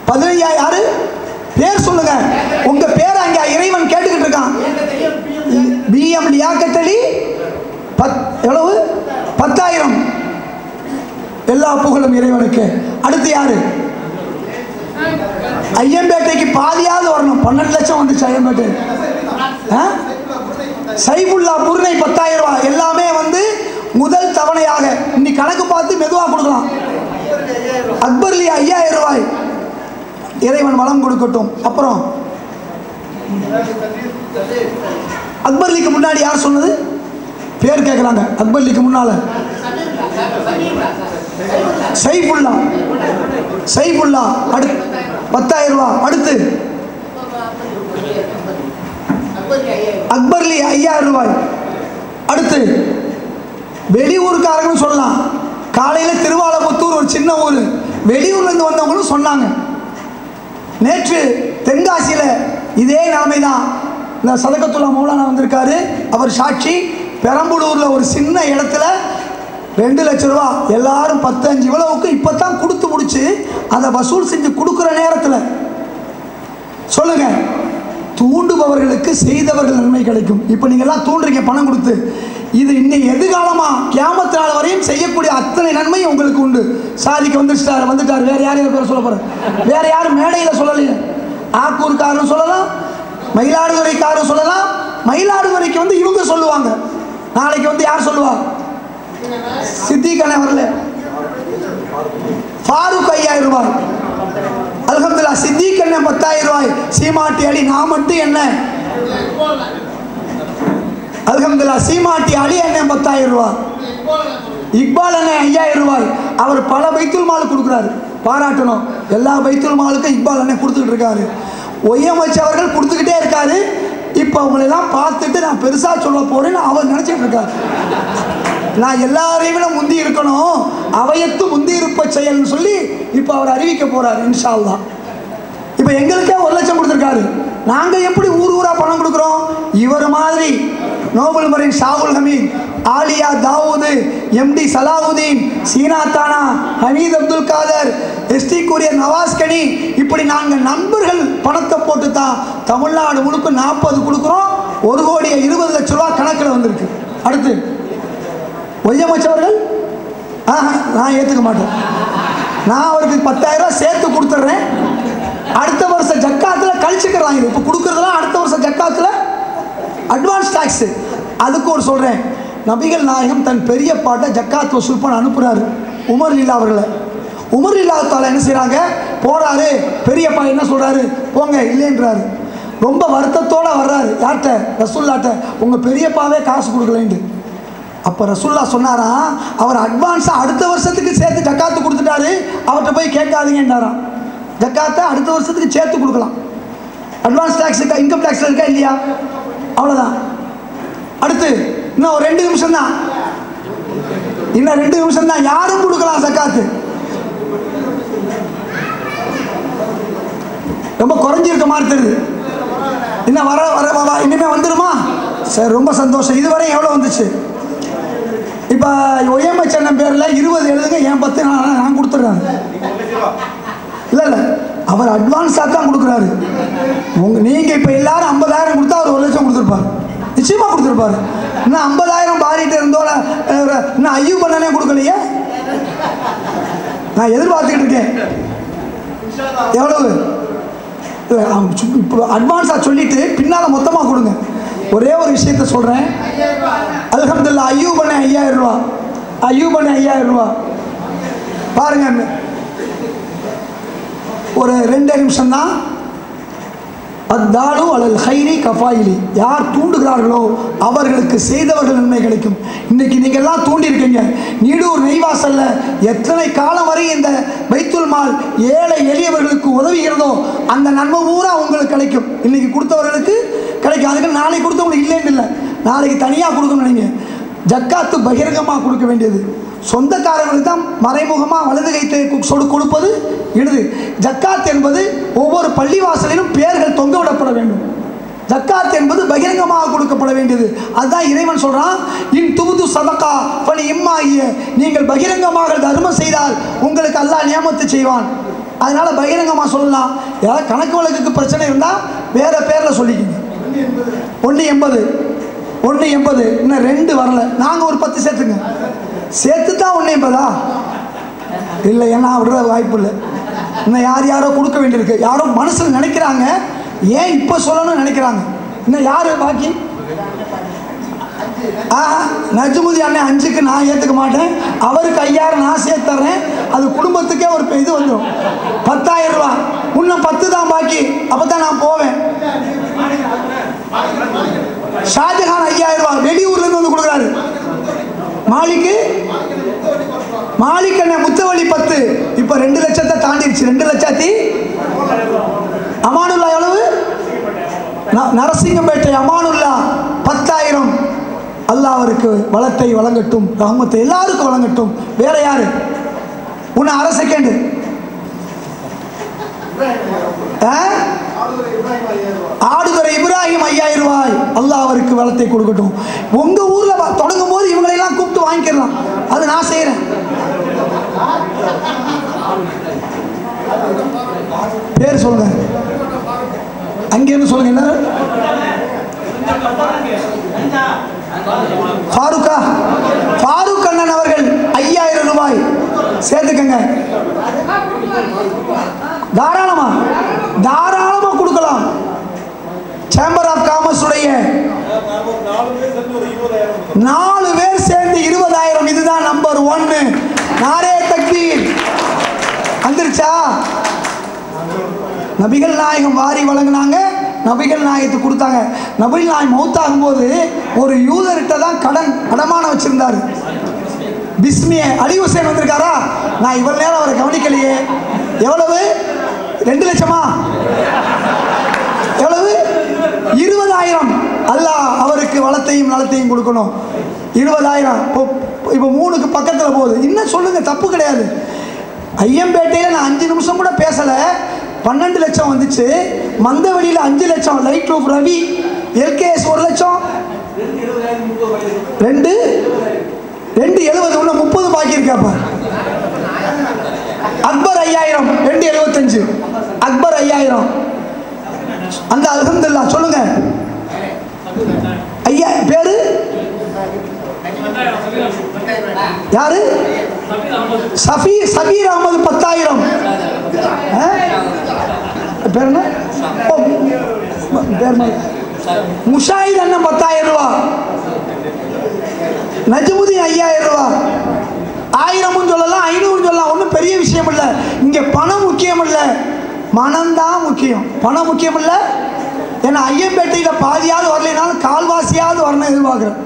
15,000. யாரு பேர் சொல்லுங்க, உங்க பேர் அங்க இறைவன் கேட்டுக்கிட்டு இருக்கான். பிஎம் லியாக்கத் அலி எவ்வளவு? 10,000. எல்லா புகழும் இறைவனுக்கு. அடுத்து யாரு? ஐயம்பேட்டைக்கு பாதியாவது வரணும். 12 லட்சம் வந்துச்சு ஐயம்பேட்டை. சைஃபுல்லா புர்னை 10,000 ரூபாய். எல்லாமே வந்து முதல் தவணையாக. இன்னைக்கு கணக்கு பார்த்து மெதுவா கொடுக்கலாம். அக்பர்லி 5000 ரூபாய். இறைவன் வளம் கொடுக்கட்டும். அப்புறம் அக்பர்லிக்கு முன்னாடி யார் சொன்னது? பேர் கேட்குறாங்க. அக்பர்லிக்கு முன்னால சைஃபுல்லா. சைஃபுல்லா அடுத்து 10,000 ரூபாய். அடுத்து அக்பர்லி 5000 ரூபாய். அடுத்து வெளியூருக்காரங்களும் சொல்லலாம். காலையில் திருவாலமுத்தூர் ஒரு சின்ன ஊர், வெளியூர்லேருந்து வந்தவங்களும் சொன்னாங்க. நேற்று தென்காசியில் இதே நிலைமை தான். இந்த சதகத்துல்லா மௌலானா வந்திருக்காரு, அவர் சாட்சி. பெரம்பலூரில் ஒரு சின்ன இடத்துல 2 லட்சம் ரூபா எல்லாரும் 10-5 இவ்வளவுக்கு இப்போ தான் கொடுத்து முடிச்சு அதை வசூல் செஞ்சு கொடுக்குற நேரத்தில் சொல்லுங்க, தூண்டுபவர்களுக்கு செய்தவர்கள் நன்மை கிடைக்கும். இப்போ நீங்கள்லாம் தூண்டுறீங்க பணம் கொடுத்து. இது இன்னைக்கு எதிர்காலமாக கியாமத் நாள் வரையும் செய்யக்கூடிய அத்தனை நன்மை உங்களுக்கு உண்டு. சாதிக்கு வந்துட்டார். வேறு யாரையும் பேர் சொல்ல போகிறேன்? வேறு யாரும் மேடையில் சொல்லலையே. ஆக்கூர்காரரும் சொல்லலாம், மயிலாடுதுறைக்காரரும் சொல்லலாம். மயிலாடுதுறைக்கு வந்து இவங்க சொல்லுவாங்க. நாளைக்கு வந்து யார் சொல்லுவா? சித்திகனே வரல. ஃபாரூக் 5000 ரூபாய். அல்ஹம்துலில்லாஹ். சித்திகண்ணே 10,000 ரூபாய். சீமாட்டி அடி நான் மட்டும் என்ன? அல்ஹம்துலில்லாஹ். சீமாட்டி அடி என்ன 10,000 ரூபாய். இக்பால் அண்ணே 5000 ரூபாய். அவர் பல பைத்துல் மால் கொடுக்குறாரு, பாராட்டணும். எல்லா பைத்துல் மாலுக்கும் இக்பால் அண்ணே கொடுத்துக்கிட்டு இருக்காரு. ஒய்யமைச்சவர்கள் கொடுத்துக்கிட்டே இருக்காரு. இப்போ அவங்களெல்லாம் பார்த்துட்டு நான் பெருசாக சொல்ல போறேன்னு அவர் நினச்சிட்டு இருக்காரு. நான் எல்லாரையும் முந்தி இருக்கணும், அவையத்து முந்தி இருப்ப செயல்னு சொல்லி இப்போ அவர் அறிவிக்க போறாரு இன்ஷா அல்லாஹ். இப்போ எங்களுக்கே 1 லட்சம் கொடுத்துருக்காரு. நாங்கள் எப்படி ஊரா பணம் கொடுக்குறோம்? இவர் மாதிரி Noble Marine Shahul Hameed, Aliya Dawood, MD Salahuddin, Seena Thana, Hameed Abdul Khader, ST courier Navaskani, இப்படி நாங்கள் நண்பர்கள் பணத்தை போட்டு தான் தமிழ்நாடு முழுக்க 40 கொடுக்குறோம். 1,20 லட்ச ரூபா கணக்கில் வந்திருக்கு. அடுத்து ஒய்யமைச்சவர்கள் நான் ஏற்றுக்க மாட்டேன். நான் அவருக்கு 10,000 ரூபா சேர்த்து கொடுத்துட்றேன். அடுத்த வருஷம் ஜக்காத்தில் கழிச்சுக்கிறாங்க. இப்போ கொடுக்குறதுலாம் அடுத்த வருஷம் ஜக்காத்தில் அட்வான்ஸ் டாக்ஸு. அதுக்கு ஒரு சொல்கிறேன், நபிகள் நாயகம் தன் பெரிய பாட்டை ஜக்காத் வசூல் பண்ண அனுப்புகிறாரு உமர் லீலா அவர்களை. உமர் லீலா தால என்ன செய்கிறாங்க? போகிறாரு. பெரியப்பா என்ன சொல்கிறாரு? போங்க இல்லைன்றாரு. ரொம்ப வருத்தத்தோடு வர்றாரு. யார்கிட்ட? ரசூல்லாட்ட. உங்கள் பெரியப்பாவே காசு கொடுக்கலன்ட்டு. அப்போ ரசூல்லா சொன்னாராம், அவர் அட்வான்ஸாக அடுத்த வருஷத்துக்கு சேர்த்து ஜக்காத்து கொடுத்துட்டாரு, அவர்கிட்ட போய் கேட்காதீங்கன்னாராம். ஜக்காத்தை அடுத்த வருஷத்துக்கு சேர்த்து கொடுக்கலாம். அட்வான்ஸ் டேக்ஸ் இருக்கா, இன்கம் டேக்ஸ் இருக்கா இல்லையா? அவ்வளோதான். அடுத்து இன்னும் ஒரு 2 நிமிஷம் தான், இன்னும் 2 நிமிஷம் தான். யாரும் கொடுக்கலாம் ஜக்காத்து. ரொம்ப குறைஞ்சிருக்க மாதிரி தெரியுது. இன்னும் வர வர இனிமேல் வந்துடுமா? சரி, ரொம்ப சந்தோஷம். இதுவரை எவ்வளோ வந்துச்சு? இப்போ ஒய்எம்எச் அண்ணன் பேரில் 20 எழுதுங்க, என் 10 நான் கொடுத்துட்றேன். இல்லை இல்லை, அவர் அட்வான்ஸாக தான் கொடுக்குறாரு. நீங்கள் இப்போ எல்லாரும் 50,000 கொடுத்தா அவர் 1 லட்சம் கொடுத்துருப்பார், நிச்சயமாக கொடுத்துருப்பார். இன்னும் 50,000 பாரிட்டு இருந்தோட இன்னும் ஐயூப் பண்ணனே கொடுக்கலையே. நான் எதிர்பார்த்துக்கிட்டு இருக்கேன். எவ்வளவு? இப்போ அட்வான்ஸாக சொல்லிவிட்டு பின்னால் மொத்தமாக கொடுங்க. ஒரே ஒரு விஷயத்த சொல்கிறேன். அல்ஹம்துலில்லாஹ், ஐயூப் பண்ண 5000 ரூபா, ஐயூப் பண்ண 5000 ரூபா. பாருங்க, ஒரு 2 நிமிஷம் தான். அத்தாலு அலல் ஹைரி கஃபாயிலி, யார் தூண்டுகிறார்களோ அவர்களுக்கு செய்தவர்கள் நன்மை கிடைக்கும். இன்றைக்கி நீங்கள் எல்லாம் தூண்டியிருக்கீங்க. நீடூர் நெய்வாசல்ல எத்தனை காலம் வரை இந்த பைத்துல் மால் ஏழை எளியவர்களுக்கு உதவுகிறதோ அந்த நன்மை பூரா உங்களுக்கு கிடைக்கும். இன்றைக்கி கொடுத்தவர்களுக்கு கிடைக்கும். அதுக்கு நாளைக்கு கொடுத்தவங்களுக்கு இல்லைன்னு இல்லை, நாளைக்கு தனியாக கொடுக்கணும். நீங்கள் ஜக்காத்து பகிரங்கமாக கொடுக்க வேண்டியது. சொந்தக்காரர்களுக்கு தான் மறைமுகமாக வலது கைத்தை கொடுப்பது எழுது. ஜக்காத் என்பது ஒவ்வொரு பள்ளிவாசலிலும் பெயர்கள் தொங்க விடப்பட வேண்டும். ஜக்காத் என்பது பகிரங்கமாக கொடுக்கப்பட வேண்டியது. அதுதான் இறைவன் சொல்கிறான், இன் துபுது சதகா பணி இம்மாகிய, நீங்கள் பகிரங்கமாக தர்மம் செய்தால் உங்களுக்கு அல்லாஹ் நியமத்து செய்வான். அதனால் பகிரங்கமாக சொல்லலாம். ஏதாவது கணக்கு வழக்குக்கு பிரச்சனை இருந்தால் வேறு பேரில் சொல்லிக்கோங்க. 180 180, இன்னும் 2 வரல. நாங்கள் ஒரு 10 சேர்த்துங்க. சேர்த்து தான் 180 இல்லை, ஏன்னா விடுற வாய்ப்பு இல்லை. இன்னும் யாரோ கொடுக்க வேண்டியிருக்கு. யாரோ மனசில் நினைக்கிறாங்க, ஏன் இப்போ சொல்லணும்னு நினைக்கிறாங்க. இன்னும் யார் பாக்கி? நஜ்முதி அண்ணன் 5க்கு நான் ஏற்றுக்க மாட்டேன், அவருக்கு 5000 நான் சேர்த்து தர்றேன். அது குடும்பத்துக்கே ஒரு இது வந்துடும். 10,000 ரூபா. இன்னும் 10 தான் பாக்கி. அப்போ தான் நான் போவேன். ஷாஜஹான் 5000 ரூபா வெளியூர்லேருந்து வந்து கொடுக்குறாரு. மாலிக் அண்ணன் முத்தவழி 10. இப்போ 2 லட்சத்தை தாண்டிடுச்சு. 2 லட்சத்தி அமானுல்லா எவ்வளவு? நரசிங்கம்பேட்டை அமானுல்லா 10,000. அல்லாஹ் அவருக்கு வளத்தை வழங்கட்டும், ரஹ்மத்தை எல்லாருக்கும் வழங்கட்டும். வேற யாரு? உன்னை அரை செகண்ட் ஆடுதுறை இப்ராஹிம் 5000 ரூபாய். அல்லாஹ் அவருக்கு வளத்தை கொடுக்கட்டும். உங்க ஊர்ல தொடங்கும் போது இவங்களெல்லாம் கூப்பிட்டு வாங்கிக்கலாம். அது நான் செய்யறேன். பேர் சொல்லுங்க, அங்கிருந்து சொல்லுங்க. என்ன ஃபாரூக் அண்ணன் அவர்கள் 5000 ரூபாய் சேர்த்துக்கங்க. தாராளமா கொடுக்கலாம். சேம்பர் ஆஃப் காமர்ஸ் உடைய 4 பேர் சேர்ந்து 20,000. இதுதான் நம்பர் 1. நாரே தக்பீர் வந்துருச்சா? நபிகள் நாயகம் வாரி வழங்கினாங்க, நபிகள் நாயகத்துக்கு கொடுத்தாங்க. நபிகள் நாயகம் மௌத்தாகும் போது ஒரு யூதர்கிட்ட தான் அடமானம் வச்சிருந்தாரு. பிஸ்மிய அலி ஹுசேன் வந்திருக்காரா? நான் இவ்வளவு நேரம் அவரை கவனிக்கலையே. எவ்வளவு? 2 லட்சமா? எவ்வளவு? 20,000. அல்லாஹ் அவருக்கு வளத்தையும் நலத்தையும் கொடுக்கணும். 20,000. இப்போ 3க்கு பக்கத்தில் போகுது. இன்னும் சொல்லுங்க, தப்பு கிடையாது. ஐயம்பேட்டையில் நான் 5 நிமிஷம் கூட பேசலை, 12 லட்சம் வந்துச்சு. மந்தவெளியில் 5 லட்சம். லைட் ரூஃப் ரவி எல்கேஎஸ் 1 லட்சம். 270. உள்ள 30 பாக்கி இருக்காப்பா. அக்பர் 5000. 275. அக்பர் 5000. அந்த அல்ஹம்துலில்லாஹ் சொல்லுங்க. ஐயா பேரு யாரு? சபீர் அகமது 10,000. பேர் என்ன? முஷாஹித் அண்ணன் 10,000 ரூபா. நஜ்முதீன் 5000 ரூபா. 1000 சொல்லலாம், 500 சொல்லலாம். ஒன்றும் பெரிய விஷயம் இல்லை. இங்கே பணம் முக்கியம் இல்லை, மனம்தான் முக்கியம். பணம் முக்கியம் இல்லை. ஏன்னா ஐயம்பேட்டையில் பாதியாவது வரலைனாலும் கால்வாசியாவது வரணும் எதிர்பார்க்குறேன்.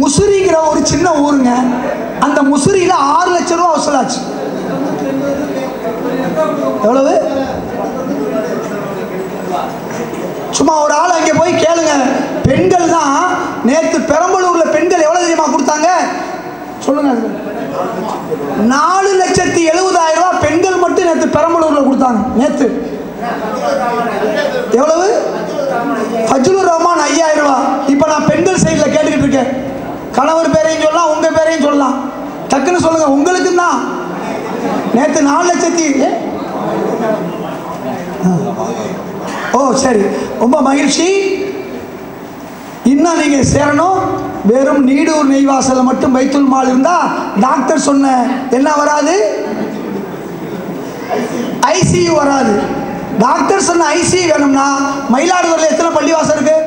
முசிறிங்கிற ஒரு சின்ன ஊருங்க. அந்த முசிறியில் 6 லட்சம் ரூபா வசூலாச்சு. எவ்வளவு? சும்மா ஒரு ஆள் அங்கே போய் கேளுங்க. பெண்கள் தான் நேற்று பெரம்பலூர்ல பெண்கள் எவ்வளவு தெரியுமா கொடுத்தாங்க சொல்லுங்க? 4,70,000 ரூபாய் பெண்கள் மட்டும் நேற்று பெரம்பலூர்ல கொடுத்தாங்க. நேற்று எவ்வளவு? ஃபஜ்லுர் ரஹ்மான் 5,000 ரூபாய். இப்போ நான் பெண்கள் சைடில் கேட்டுக்கிட்டு இருக்கேன். கணவர் பேரையும் சொல்லலாம், உங்க பேரையும் சொல்லலாம். டக்குன்னு சொல்லுங்க. உங்களுக்கு தான் நேற்று 4 லட்சத்தி. ஓ சரி, ரொம்ப மகிழ்ச்சி. இன்னும் நீங்க சேரணும். வெறும் நீடூர் நெய்வாசல் மட்டும் பைத்துல் மால் இருந்தா டாக்டர் சொன்ன என்ன வராது? ஐசியூ வராது. டாக்டர் சொன்ன ஐசியூ வேணும்னா மயிலாடுதுறையில் எத்தனை பள்ளிவாசல் இருக்கு?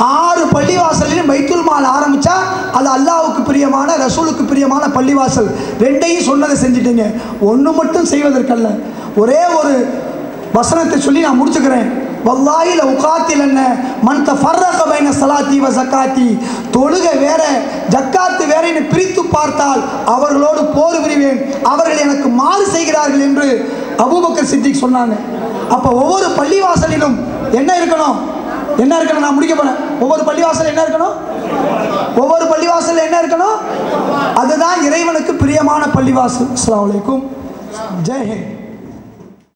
6 பள்ளிவாசலையும் பைத்துல் மால் ஆரம்பிச்சா அது அல்லாஹ்வுக்கு பிரியமான, ரசூலுக்கு பிரியமான பள்ளிவாசல். ரெண்டையும் சொன்னதை செஞ்சிட்டீங்க. ஒன்று மட்டும் செய்வதற்கல்ல. ஒரே ஒரு வசனத்தை சொல்லி நான் முடிச்சுக்கிறேன். வல்லாஹி லவ் உகாத்திலன்ன மன் தஃபர்ரக பைன ஸலாத்தி வ ஸகாத்தி. தொழுகை வேற ஜக்காத்து வேறன்னு பிரித்து பார்த்தால் அவர்களோடு போர் புரிவேன், அவர்கள் எனக்கு மாறு செய்கிறார்கள் என்று அபூபக்கர் சித்திக் சொன்னாங்க. அப்போ ஒவ்வொரு பள்ளிவாசலிலும் என்ன இருக்கணும்? என்ன இருக்கணும்? நான் முடிக்க போறேன். ஒவ்வொரு பள்ளிவாசல் என்ன இருக்கணும்? ஒவ்வொரு பள்ளிவாசல் என்ன இருக்கணும்? அதுதான் இறைவனுக்கு பிரியமான பள்ளிவாசல். அஸ்ஸலாமு அலைக்கும். ஜெய் ஹிந்த்.